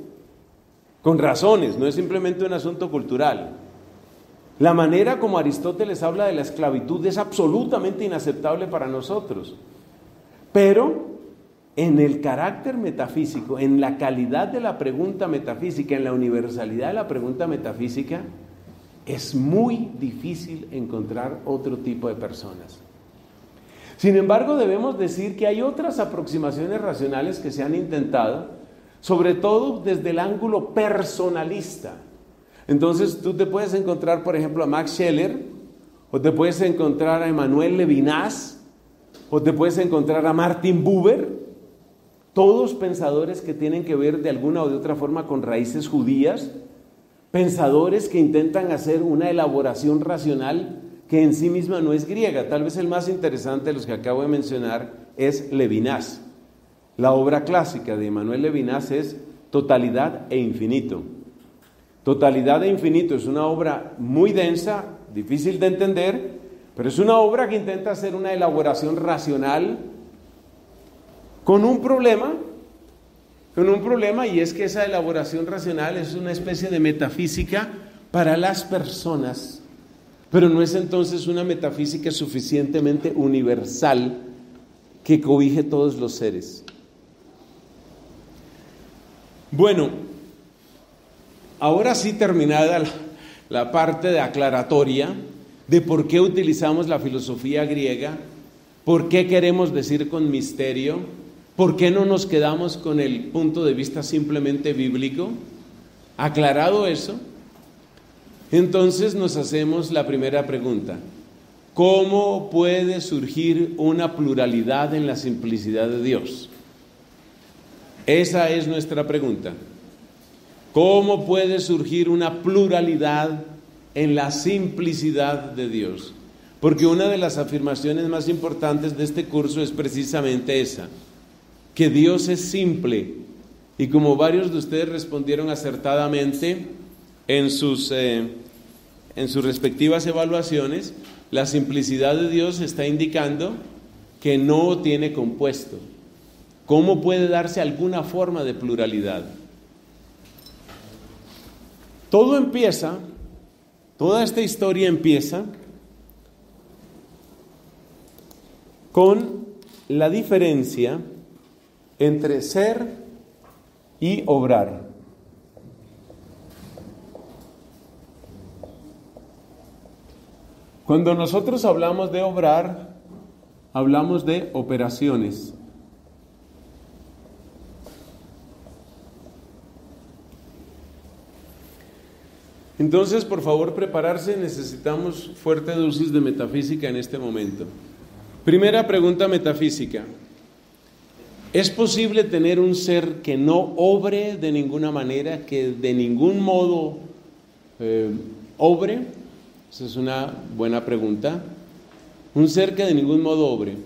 A: Con razones, no es simplemente un asunto cultural. La manera como Aristóteles habla de la esclavitud es absolutamente inaceptable para nosotros. Pero en el carácter metafísico, en la calidad de la pregunta metafísica, en la universalidad de la pregunta metafísica, es muy difícil encontrar otro tipo de personas. Sin embargo, debemos decir que hay otras aproximaciones racionales que se han intentado, sobre todo desde el ángulo personalista. Entonces tú te puedes encontrar, por ejemplo, a Max Scheler, o te puedes encontrar a Emmanuel Levinas, o te puedes encontrar a Martin Buber, todos pensadores que tienen que ver de alguna o de otra forma con raíces judías, pensadores que intentan hacer una elaboración racional que en sí misma no es griega. Tal vez el más interesante de los que acabo de mencionar es Levinas. La obra clásica de Emmanuel Levinas es Totalidad e Infinito. Totalidad e Infinito es una obra muy densa, difícil de entender, pero es una obra que intenta hacer una elaboración racional con un problema, y es que esa elaboración racional es una especie de metafísica para las personas, pero no es entonces una metafísica suficientemente universal que cobije todos los seres. Bueno, ahora sí terminada la parte de aclaratoria, de por qué utilizamos la filosofía griega, por qué queremos decir con misterio, por qué no nos quedamos con el punto de vista simplemente bíblico. Aclarado eso, entonces nos hacemos la primera pregunta: ¿cómo puede surgir una pluralidad en la simplicidad de Dios? Esa es nuestra pregunta. ¿Cómo puede surgir una pluralidad en la simplicidad de Dios? Porque una de las afirmaciones más importantes de este curso es precisamente esa, que Dios es simple. Y como varios de ustedes respondieron acertadamente en sus respectivas evaluaciones, la simplicidad de Dios está indicando que no tiene compuesto. ¿Cómo puede darse alguna forma de pluralidad? Toda esta historia empieza con la diferencia entre ser y obrar. Cuando nosotros hablamos de obrar, hablamos de operaciones. Entonces, por favor, prepararse, necesitamos fuerte dosis de metafísica en este momento. Primera pregunta metafísica: ¿es posible tener un ser que no obre de ninguna manera, que de ningún modo obre? Esa es una buena pregunta. Un ser que de ningún modo obre.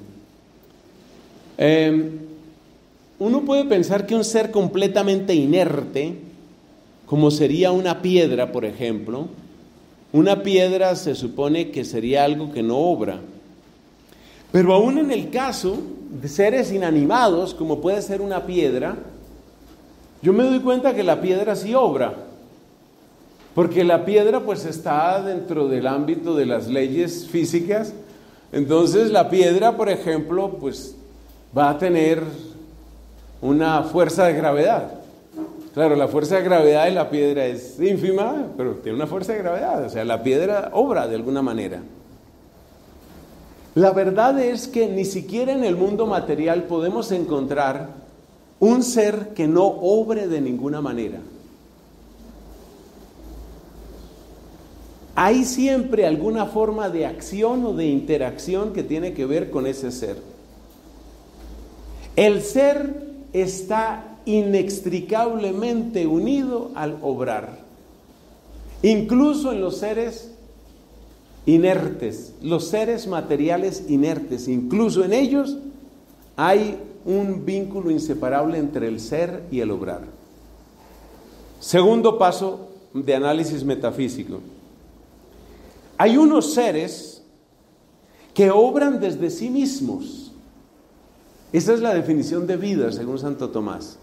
A: Uno puede pensar que un ser completamente inerte, como sería una piedra, por ejemplo, una piedra se supone que sería algo que no obra. Pero aún en el caso de seres inanimados, como puede ser una piedra, yo me doy cuenta que la piedra sí obra, porque la piedra pues está dentro del ámbito de las leyes físicas. Entonces la piedra, por ejemplo, pues va a tener una fuerza de gravedad. Claro, la fuerza de gravedad de la piedra es ínfima, pero tiene una fuerza de gravedad, o sea, la piedra obra de alguna manera. La verdad es que ni siquiera en el mundo material podemos encontrar un ser que no obre de ninguna manera. Hay siempre alguna forma de acción o de interacción que tiene que ver con ese ser. El ser está inextricablemente unido al obrar, incluso en los seres inertes, los seres materiales inertes, incluso en ellos hay un vínculo inseparable entre el ser y el obrar. Segundo paso de análisis metafísico: hay unos seres que obran desde sí mismos. Esa es la definición de vida según Santo Tomás.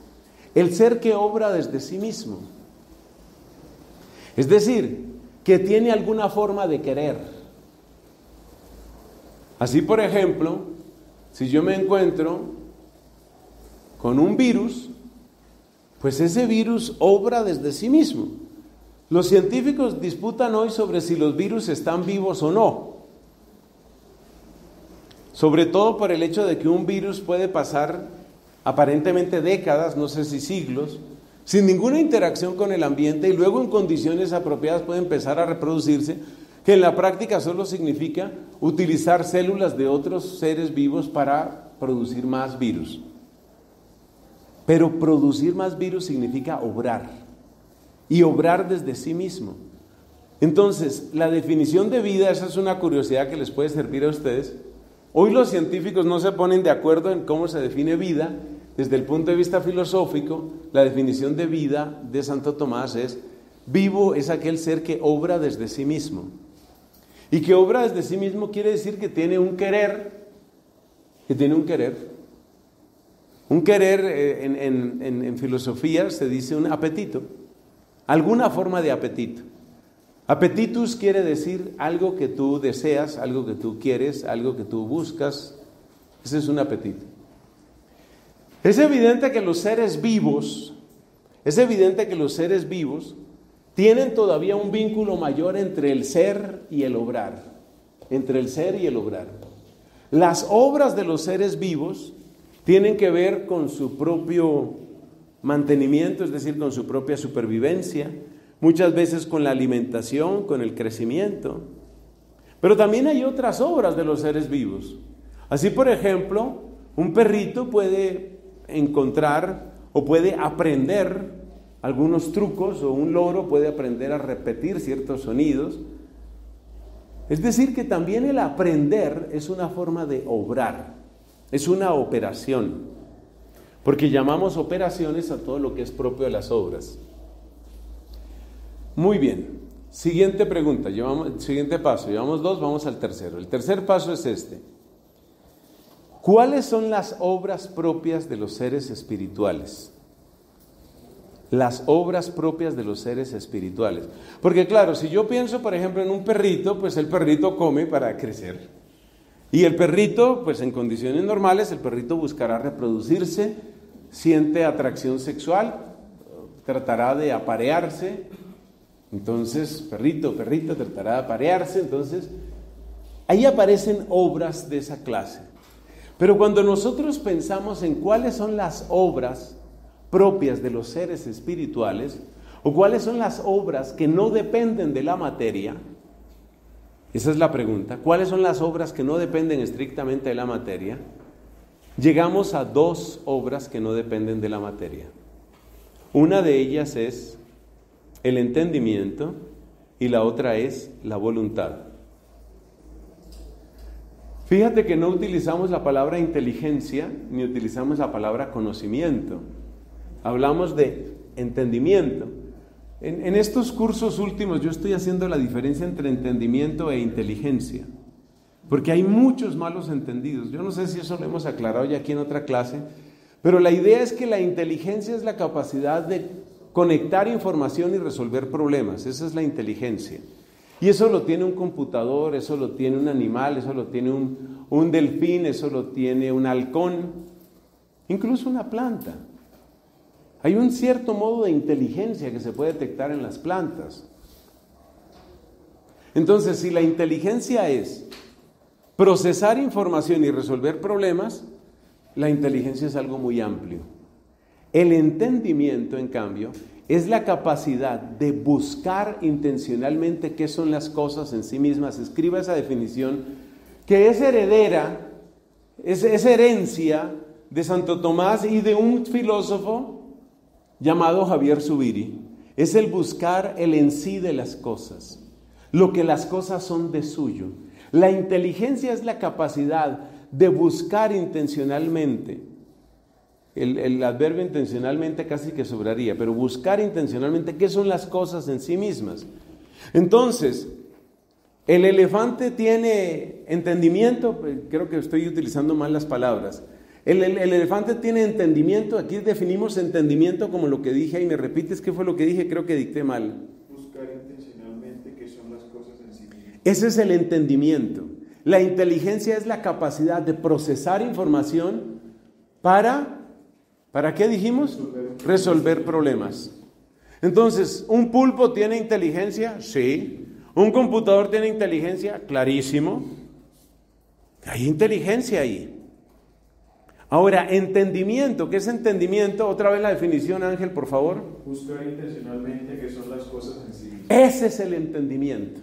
A: El ser que obra desde sí mismo. Es decir, que tiene alguna forma de querer. Así, por ejemplo, si yo me encuentro con un virus, pues ese virus obra desde sí mismo. Los científicos disputan hoy sobre si los virus están vivos o no. Sobre todo por el hecho de que un virus puede pasar aparentemente décadas, no sé si siglos, sin ninguna interacción con el ambiente, y luego en condiciones apropiadas puede empezar a reproducirse, que en la práctica solo significa utilizar células de otros seres vivos para producir más virus. Pero producir más virus significa obrar, y obrar desde sí mismo. Entonces, la definición de vida, esa es una curiosidad que les puede servir a ustedes. Hoy los científicos no se ponen de acuerdo en cómo se define vida. Desde el punto de vista filosófico, la definición de vida de Santo Tomás es: vivo es aquel ser que obra desde sí mismo. Y que obra desde sí mismo quiere decir que tiene un querer, Un querer en filosofía se dice un apetito, alguna forma de apetito. Apetitus quiere decir algo que tú deseas, algo que tú quieres, algo que tú buscas. Ese es un apetito. Es evidente que los seres vivos tienen todavía un vínculo mayor entre el ser y el obrar. entre el ser y el obrar. Las obras de los seres vivos tienen que ver con su propio mantenimiento, es decir, con su propia supervivencia, muchas veces con la alimentación, con el crecimiento. Pero también hay otras obras de los seres vivos. Así, por ejemplo, un perrito puede encontrar o puede aprender algunos trucos, o un loro puede aprender a repetir ciertos sonidos. Es decir, que también el aprender es una forma de obrar, es una operación, porque llamamos operaciones a todo lo que es propio de las obras. Muy bien, siguiente pregunta, siguiente paso, llevamos 2, vamos al tercero. El tercer paso es este. ¿Cuáles son las obras propias de los seres espirituales? Las obras propias de los seres espirituales. Porque claro, si yo pienso, por ejemplo, en un perrito, pues el perrito come para crecer. Y el perrito, pues en condiciones normales, el perrito buscará reproducirse, siente atracción sexual, tratará de aparearse. Entonces, perrito, tratará de aparearse. Entonces, ahí aparecen obras de esa clase. Pero cuando nosotros pensamos en cuáles son las obras propias de los seres espirituales, o cuáles son las obras que no dependen de la materia, esa es la pregunta, ¿cuáles son las obras que no dependen estrictamente de la materia? Llegamos a 2 obras que no dependen de la materia. Una de ellas es el entendimiento y la otra es la voluntad. Fíjate que no utilizamos la palabra inteligencia ni utilizamos la palabra conocimiento. Hablamos de entendimiento. En estos cursos últimos yo estoy haciendo la diferencia entre entendimiento e inteligencia, porque hay muchos malos entendidos. Yo no sé si eso lo hemos aclarado ya aquí en otra clase, pero la idea es que la inteligencia es la capacidad de conectar información y resolver problemas. Esa es la inteligencia. Y eso lo tiene un computador, eso lo tiene un animal, eso lo tiene un delfín, eso lo tiene un halcón, incluso una planta. Hay un cierto modo de inteligencia que se puede detectar en las plantas. Entonces, si la inteligencia es procesar información y resolver problemas, la inteligencia es algo muy amplio. El entendimiento, en cambio, es la capacidad de buscar intencionalmente qué son las cosas en sí mismas. Escriba esa definición, que es heredera, es herencia de Santo Tomás y de un filósofo llamado Javier Zubiri. Es el buscar el en sí de las cosas, lo que las cosas son de suyo. La inteligencia es la capacidad de buscar intencionalmente. El adverbio intencionalmente casi que sobraría, pero buscar intencionalmente qué son las cosas en sí mismas. Entonces, el elefante tiene entendimiento, creo que estoy utilizando mal las palabras. El elefante tiene entendimiento, aquí definimos entendimiento como lo que dije, y me repites qué fue lo que dije, creo que dicté mal.
C: Buscar intencionalmente qué son las cosas en sí mismas.
A: Ese es el entendimiento. La inteligencia es la capacidad de procesar información ¿para qué dijimos? Resolver problemas. Entonces, ¿un pulpo tiene inteligencia? Sí. ¿Un computador tiene inteligencia? Clarísimo. Hay inteligencia ahí. Ahora, entendimiento. ¿Qué es entendimiento? Otra vez la definición, Ángel, por favor.
C: Buscar intencionalmente qué son las cosas en sí mismas.
A: Ese es el entendimiento.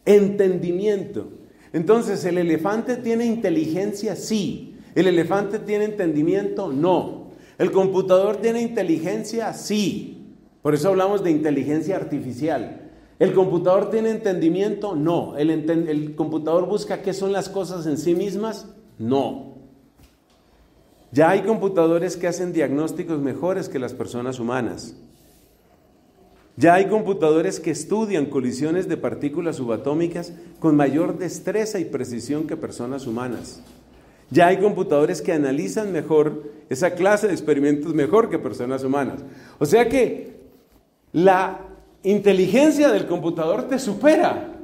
A: Entendimiento. Entonces, ¿el elefante tiene inteligencia? Sí. ¿El elefante tiene entendimiento? No. ¿El computador tiene inteligencia? Sí. Por eso hablamos de inteligencia artificial. ¿El computador tiene entendimiento? No. ¿El computador busca qué son las cosas en sí mismas? No. Ya hay computadores que hacen diagnósticos mejores que las personas humanas. Ya hay computadores que estudian colisiones de partículas subatómicas con mayor destreza y precisión que personas humanas. Ya hay computadores que analizan mejor esa clase de experimentos mejor que personas humanas. O sea que la inteligencia del computador te supera.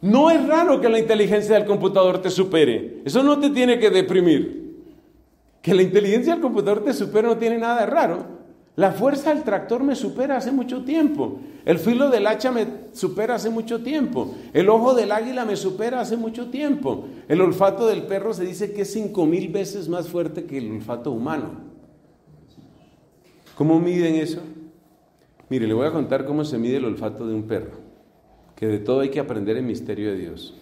A: No es raro que la inteligencia del computador te supere. Eso no te tiene que deprimir. Que la inteligencia del computador te supere no tiene nada de raro. La fuerza del tractor me supera hace mucho tiempo. El filo del hacha me supera hace mucho tiempo. El ojo del águila me supera hace mucho tiempo. El olfato del perro se dice que es 5,000 veces más fuerte que el olfato humano. ¿Cómo miden eso? Mire, le voy a contar cómo se mide el olfato de un perro, que de todo hay que aprender el misterio de Dios.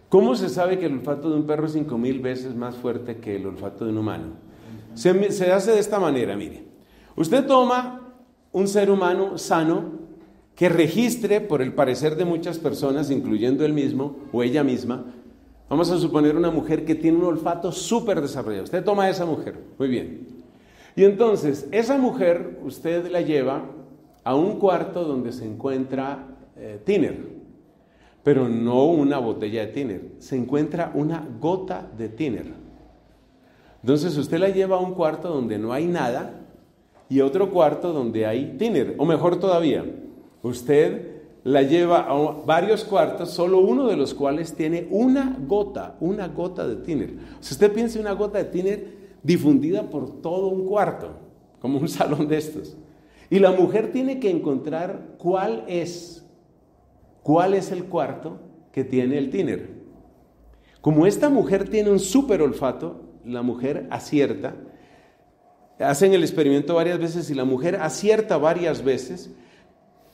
A: ¿Cómo se sabe que el olfato de un perro es 5,000 veces más fuerte que el olfato de un humano? Se hace de esta manera, mire. Usted toma un ser humano sano que registre, por el parecer de muchas personas, incluyendo él mismo o ella misma, vamos a suponer una mujer que tiene un olfato súper desarrollado. Usted toma a esa mujer, muy bien. Y entonces, esa mujer usted la lleva a un cuarto donde se encuentra tiner, pero no una botella de tiner, se encuentra una gota de tiner. Entonces usted la lleva a un cuarto donde no hay nada y a otro cuarto donde hay tiner, o mejor todavía, usted la lleva a varios cuartos, solo uno de los cuales tiene una gota de tiner. O sea, usted piensa en una gota de tiner difundida por todo un cuarto, como un salón de estos. Y la mujer tiene que encontrar cuál es el cuarto que tiene el tiner. Como esta mujer tiene un súper olfato, la mujer acierta. Hacen el experimento varias veces y la mujer acierta varias veces.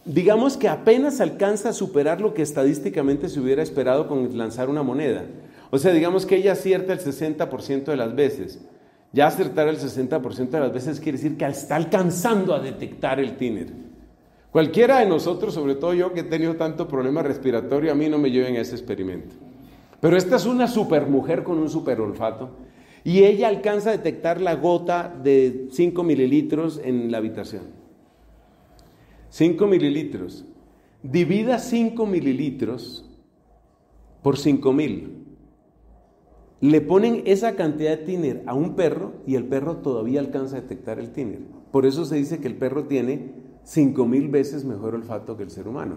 A: Digamos que apenas alcanza a superar lo que estadísticamente se hubiera esperado con lanzar una moneda. O sea, digamos que ella acierta el 60% de las veces. Ya acertar el 60% de las veces quiere decir que está alcanzando a detectar el tiner. Cualquiera de nosotros, sobre todo yo que he tenido tanto problema respiratorio, a mí no me lleven a ese experimento. Pero esta es una supermujer con un super olfato y ella alcanza a detectar la gota de 5 mililitros en la habitación. 5 mililitros. Divida 5 mililitros por 5,000. Le ponen esa cantidad de tiner a un perro y el perro todavía alcanza a detectar el tiner. Por eso se dice que el perro tiene 5,000 veces mejor olfato que el ser humano.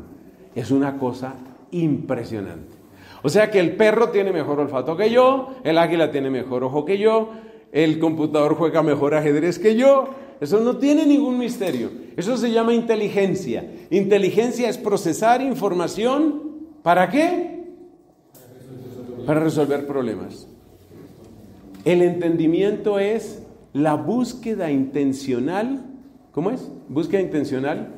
A: Es una cosa impresionante. O sea que el perro tiene mejor olfato que yo, el águila tiene mejor ojo que yo, el computador juega mejor ajedrez que yo. Eso no tiene ningún misterio. Eso se llama inteligencia. Inteligencia es procesar información. ¿Para qué? Para resolver problemas. El entendimiento es la búsqueda intencional. ¿Cómo es? ¿Búsqueda intencional?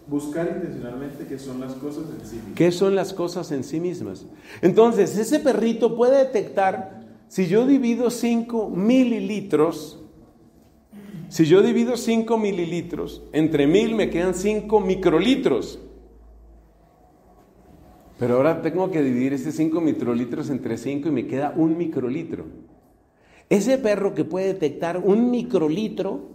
C: Buscar intencionalmente qué son las cosas en sí mismas.
A: ¿Qué son las cosas en sí mismas? Entonces, ese perrito puede detectar, si yo divido 5 mililitros, entre 1000 me quedan 5 microlitros. Pero ahora tengo que dividir ese 5 microlitros entre 5 y me queda 1 microlitro. Ese perro que puede detectar 1 microlitro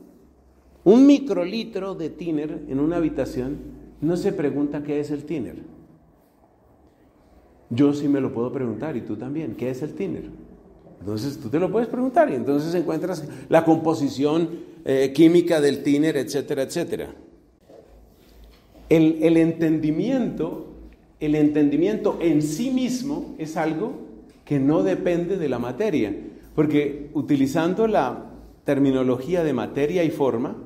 A: de tiner en una habitación, no se pregunta qué es el tiner. Yo sí me lo puedo preguntar y tú también, ¿qué es el tiner? Entonces tú te lo puedes preguntar y entonces encuentras la composición química del tiner, etcétera, etcétera. El entendimiento en sí mismo es algo que no depende de la materia, porque utilizando la terminología de materia y forma,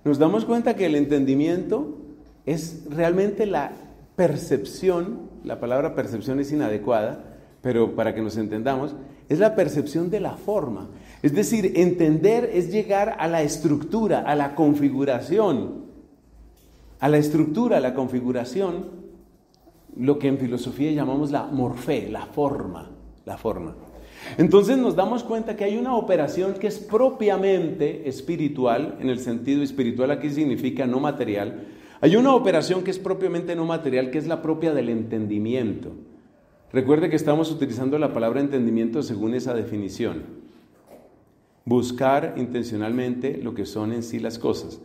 A: nos damos cuenta que el entendimiento es realmente la percepción. La palabra percepción es inadecuada, pero para que nos entendamos, es la percepción de la forma. Es decir, entender es llegar a la estructura, a la configuración. A la estructura, a la configuración, lo que en filosofía llamamos la morfé, la forma. Entonces nos damos cuenta que hay una operación que es propiamente espiritual, en el sentido espiritual aquí significa no material. Hay una operación que es propiamente no material, que es la propia del entendimiento. Recuerde que estamos utilizando la palabra entendimiento según esa definición. Buscar intencionalmente lo que son en sí las cosas.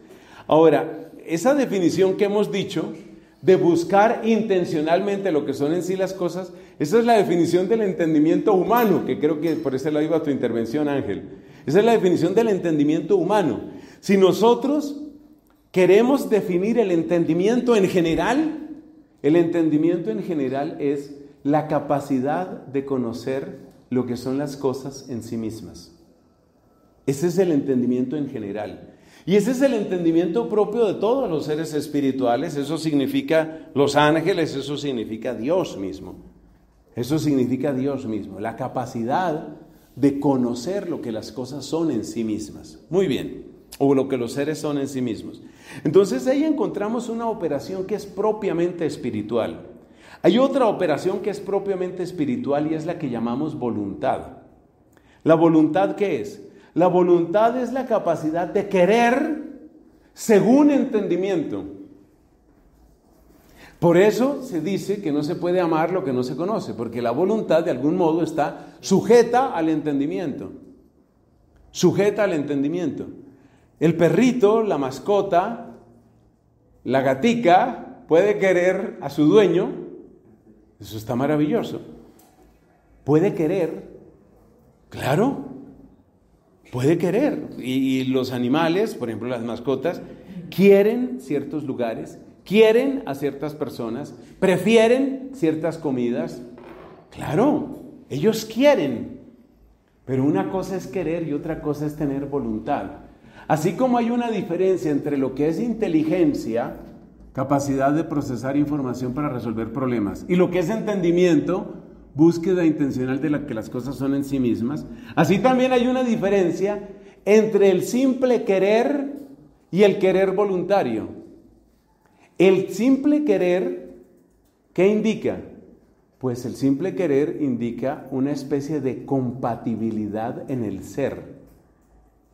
A: Ahora, esa definición que hemos dicho de buscar intencionalmente lo que son en sí las cosas, esa es la definición del entendimiento humano, que creo que por ese lado iba tu intervención, Ángel. Esa es la definición del entendimiento humano. Si nosotros queremos definir el entendimiento en general, el entendimiento en general es la capacidad de conocer lo que son las cosas en sí mismas. Ese es el entendimiento en general. Y ese es el entendimiento propio de todos los seres espirituales. Eso significa los ángeles, eso significa Dios mismo. Eso significa Dios mismo, la capacidad de conocer lo que las cosas son en sí mismas. Muy bien, o lo que los seres son en sí mismos. Entonces ahí encontramos una operación que es propiamente espiritual. Hay otra operación que es propiamente espiritual y es la que llamamos voluntad. ¿La voluntad qué es? La voluntad es la capacidad de querer según entendimiento. Por eso se dice que no se puede amar lo que no se conoce, porque la voluntad de algún modo está sujeta al entendimiento. Sujeta al entendimiento. El perrito, la mascota, la gatica puede querer a su dueño. Eso está maravilloso. Puede querer, claro, puede querer. Y los animales, por ejemplo las mascotas, quieren ciertos lugares, quieren a ciertas personas, prefieren ciertas comidas. Claro, ellos quieren. Pero una cosa es querer y otra cosa es tener voluntad. Así como hay una diferencia entre lo que es inteligencia, capacidad de procesar información para resolver problemas, y lo que es entendimiento, búsqueda intencional de la que las cosas son en sí mismas, así también hay una diferencia entre el simple querer y el querer voluntario. El simple querer, ¿qué indica? Pues el simple querer indica una especie de compatibilidad en el ser.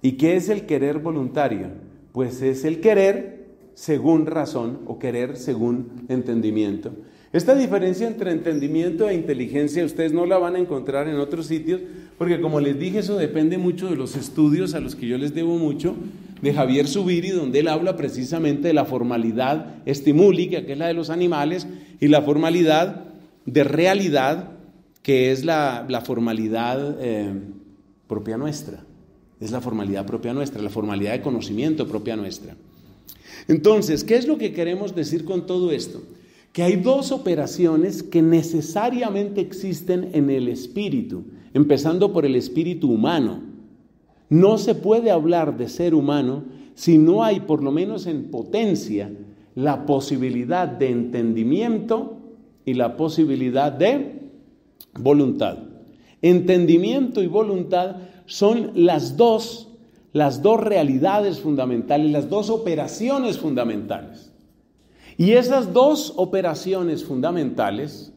A: ¿Y qué es el querer voluntario? Pues es el querer según razón o querer según entendimiento. Esta diferencia entre entendimiento e inteligencia ustedes no la van a encontrar en otros sitios, porque como les dije, eso depende mucho de los estudios a los que yo les debo mucho, de Javier Zubiri, donde él habla precisamente de la formalidad estimúlica, que es la de los animales, y la formalidad de realidad, que es la formalidad propia nuestra. Es la formalidad propia nuestra, la formalidad de conocimiento propia nuestra. Entonces, ¿qué es lo que queremos decir con todo esto? Que hay dos operaciones que necesariamente existen en el espíritu, empezando por el espíritu humano. No se puede hablar de ser humano si no hay, por lo menos en potencia, la posibilidad de entendimiento y la posibilidad de voluntad. Entendimiento y voluntad son las dos realidades fundamentales, las dos operaciones fundamentales. Y esas dos operaciones fundamentales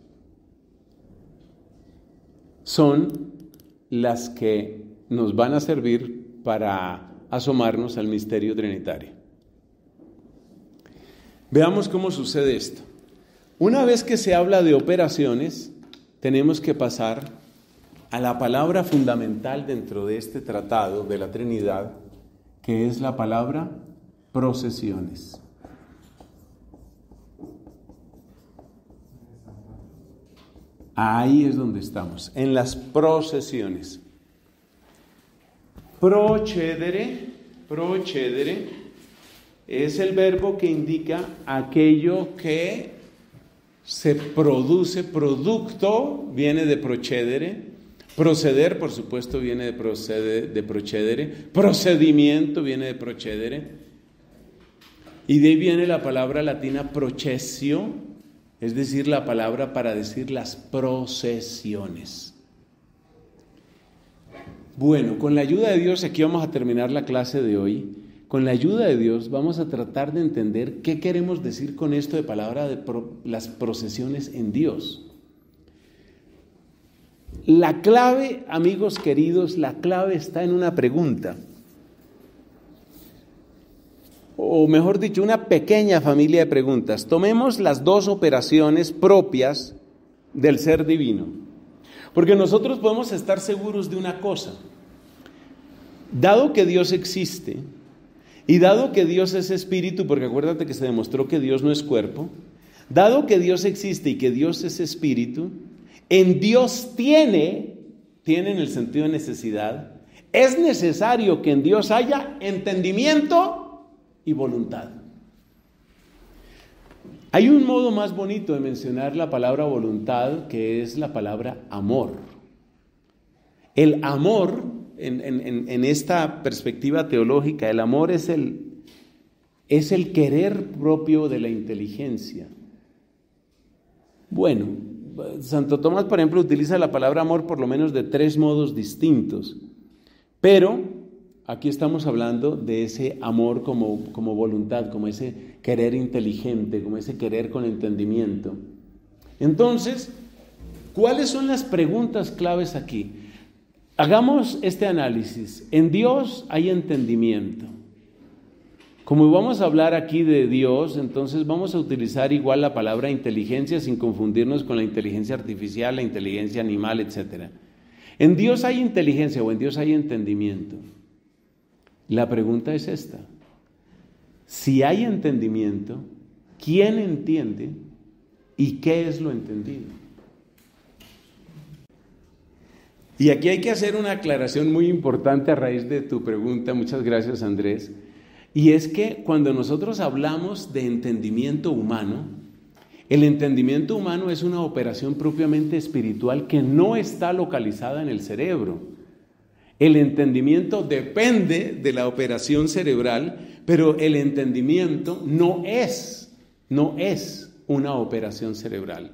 A: son las que nos van a servir para asomarnos al misterio trinitario. Veamos cómo sucede esto. Una vez que se habla de operaciones, tenemos que pasar a la palabra fundamental dentro de este tratado de la Trinidad, que es la palabra procesiones. Ahí es donde estamos, en las procesiones. Procedere es el verbo que indica aquello que se produce, producto viene de procedere. Proceder, por supuesto, viene de procedere. Procedimiento viene de procedere. Y de ahí viene la palabra latina procesio, es decir, la palabra para decir las procesiones. Bueno, con la ayuda de Dios, aquí vamos a terminar la clase de hoy. Con la ayuda de Dios vamos a tratar de entender qué queremos decir con esto de palabra de las procesiones en Dios. La clave, amigos queridos, la clave está en una pregunta. O mejor dicho, una pequeña familia de preguntas. Tomemos las dos operaciones propias del ser divino. Porque nosotros podemos estar seguros de una cosa. Dado que Dios existe, y dado que Dios es espíritu, porque acuérdate que se demostró que Dios no es cuerpo, dado que Dios existe y que Dios es espíritu, en Dios tiene en el sentido de necesidad, es necesario que en Dios haya entendimiento y voluntad. Hay un modo más bonito de mencionar la palabra voluntad, que es la palabra amor. El amor en esta perspectiva teológica, el amor es el querer propio de la inteligencia. Bueno, Santo Tomás, por ejemplo, utiliza la palabra amor por lo menos de 3 modos distintos, pero aquí estamos hablando de ese amor como voluntad, como ese querer inteligente, como ese querer con entendimiento. Entonces, ¿cuáles son las preguntas claves aquí? Hagamos este análisis. En Dios hay entendimiento. Como vamos a hablar aquí de Dios, entonces vamos a utilizar igual la palabra inteligencia sin confundirnos con la inteligencia artificial, la inteligencia animal, etc. En Dios hay inteligencia o en Dios hay entendimiento. La pregunta es esta: si hay entendimiento, ¿quién entiende y qué es lo entendido? Y aquí hay que hacer una aclaración muy importante a raíz de tu pregunta. Muchas gracias, Andrés. Y es que cuando nosotros hablamos de entendimiento humano, el entendimiento humano es una operación propiamente espiritual que no está localizada en el cerebro. El entendimiento depende de la operación cerebral, pero el entendimiento no es una operación cerebral.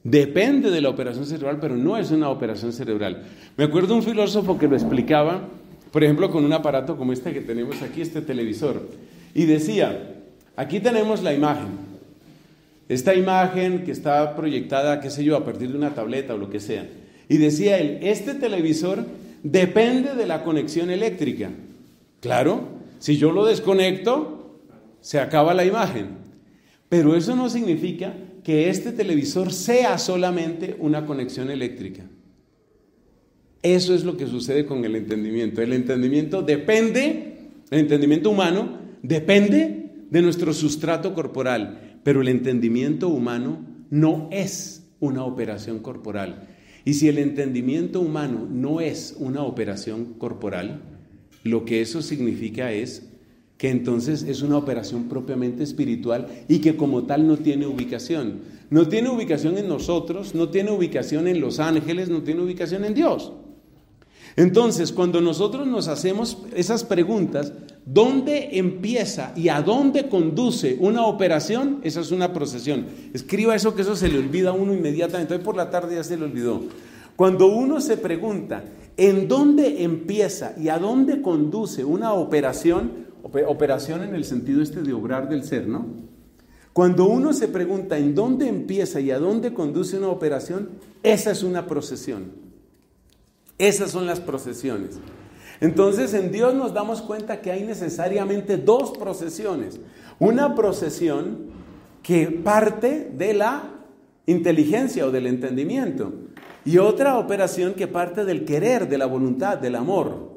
A: Depende de la operación cerebral, pero no es una operación cerebral. Me acuerdo de un filósofo que lo explicaba, por ejemplo, con un aparato como este que tenemos aquí, este televisor, y decía, aquí tenemos la imagen, esta imagen que está proyectada, qué sé yo, a partir de una tableta o lo que sea, y decía él, este televisor depende de la conexión eléctrica. Claro, si yo lo desconecto, se acaba la imagen, pero eso no significa que este televisor sea solamente una conexión eléctrica. Eso es lo que sucede con el entendimiento. El entendimiento humano depende de nuestro sustrato corporal, pero el entendimiento humano no es una operación corporal. Y si el entendimiento humano no es una operación corporal, lo que eso significa es que entonces es una operación propiamente espiritual y que como tal no tiene ubicación. No tiene ubicación en nosotros, no tiene ubicación en los ángeles, no tiene ubicación en Dios. Entonces, cuando nosotros nos hacemos esas preguntas, ¿dónde empieza y a dónde conduce una operación? Esa es una procesión. Escriba eso, que eso se le olvida a uno inmediatamente. Hoy por la tarde ya se le olvidó. Cuando uno se pregunta ¿en dónde empieza y a dónde conduce una operación? Operación en el sentido de obrar del ser, ¿no? Cuando uno se pregunta ¿en dónde empieza y a dónde conduce una operación? Esa es una procesión. Esas son las procesiones. Entonces, en Dios nos damos cuenta que hay necesariamente 2 procesiones. Una procesión que parte de la inteligencia o del entendimiento, y otra operación que parte del querer, de la voluntad, del amor.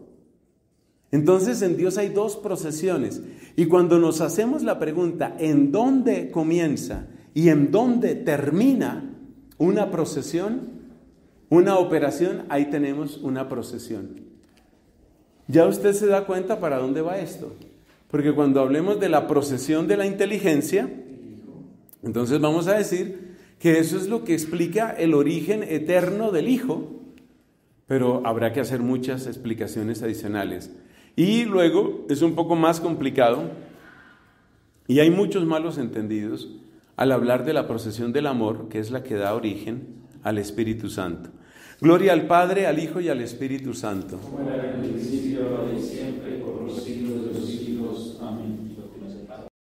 A: Entonces, en Dios hay 2 procesiones. Y cuando nos hacemos la pregunta ¿en dónde comienza y en dónde termina una procesión? Una operación, ahí tenemos una procesión. Ya usted se da cuenta para dónde va esto. Porque cuando hablemos de la procesión de la inteligencia, entonces vamos a decir que eso es lo que explica el origen eterno del Hijo. Pero habrá que hacer muchas explicaciones adicionales. Y luego es un poco más complicado, y hay muchos malos entendidos al hablar de la procesión del amor, que es la que da origen al Espíritu Santo. Gloria al Padre, al Hijo y al Espíritu Santo.
B: Como era en el principio, ahora y siempre,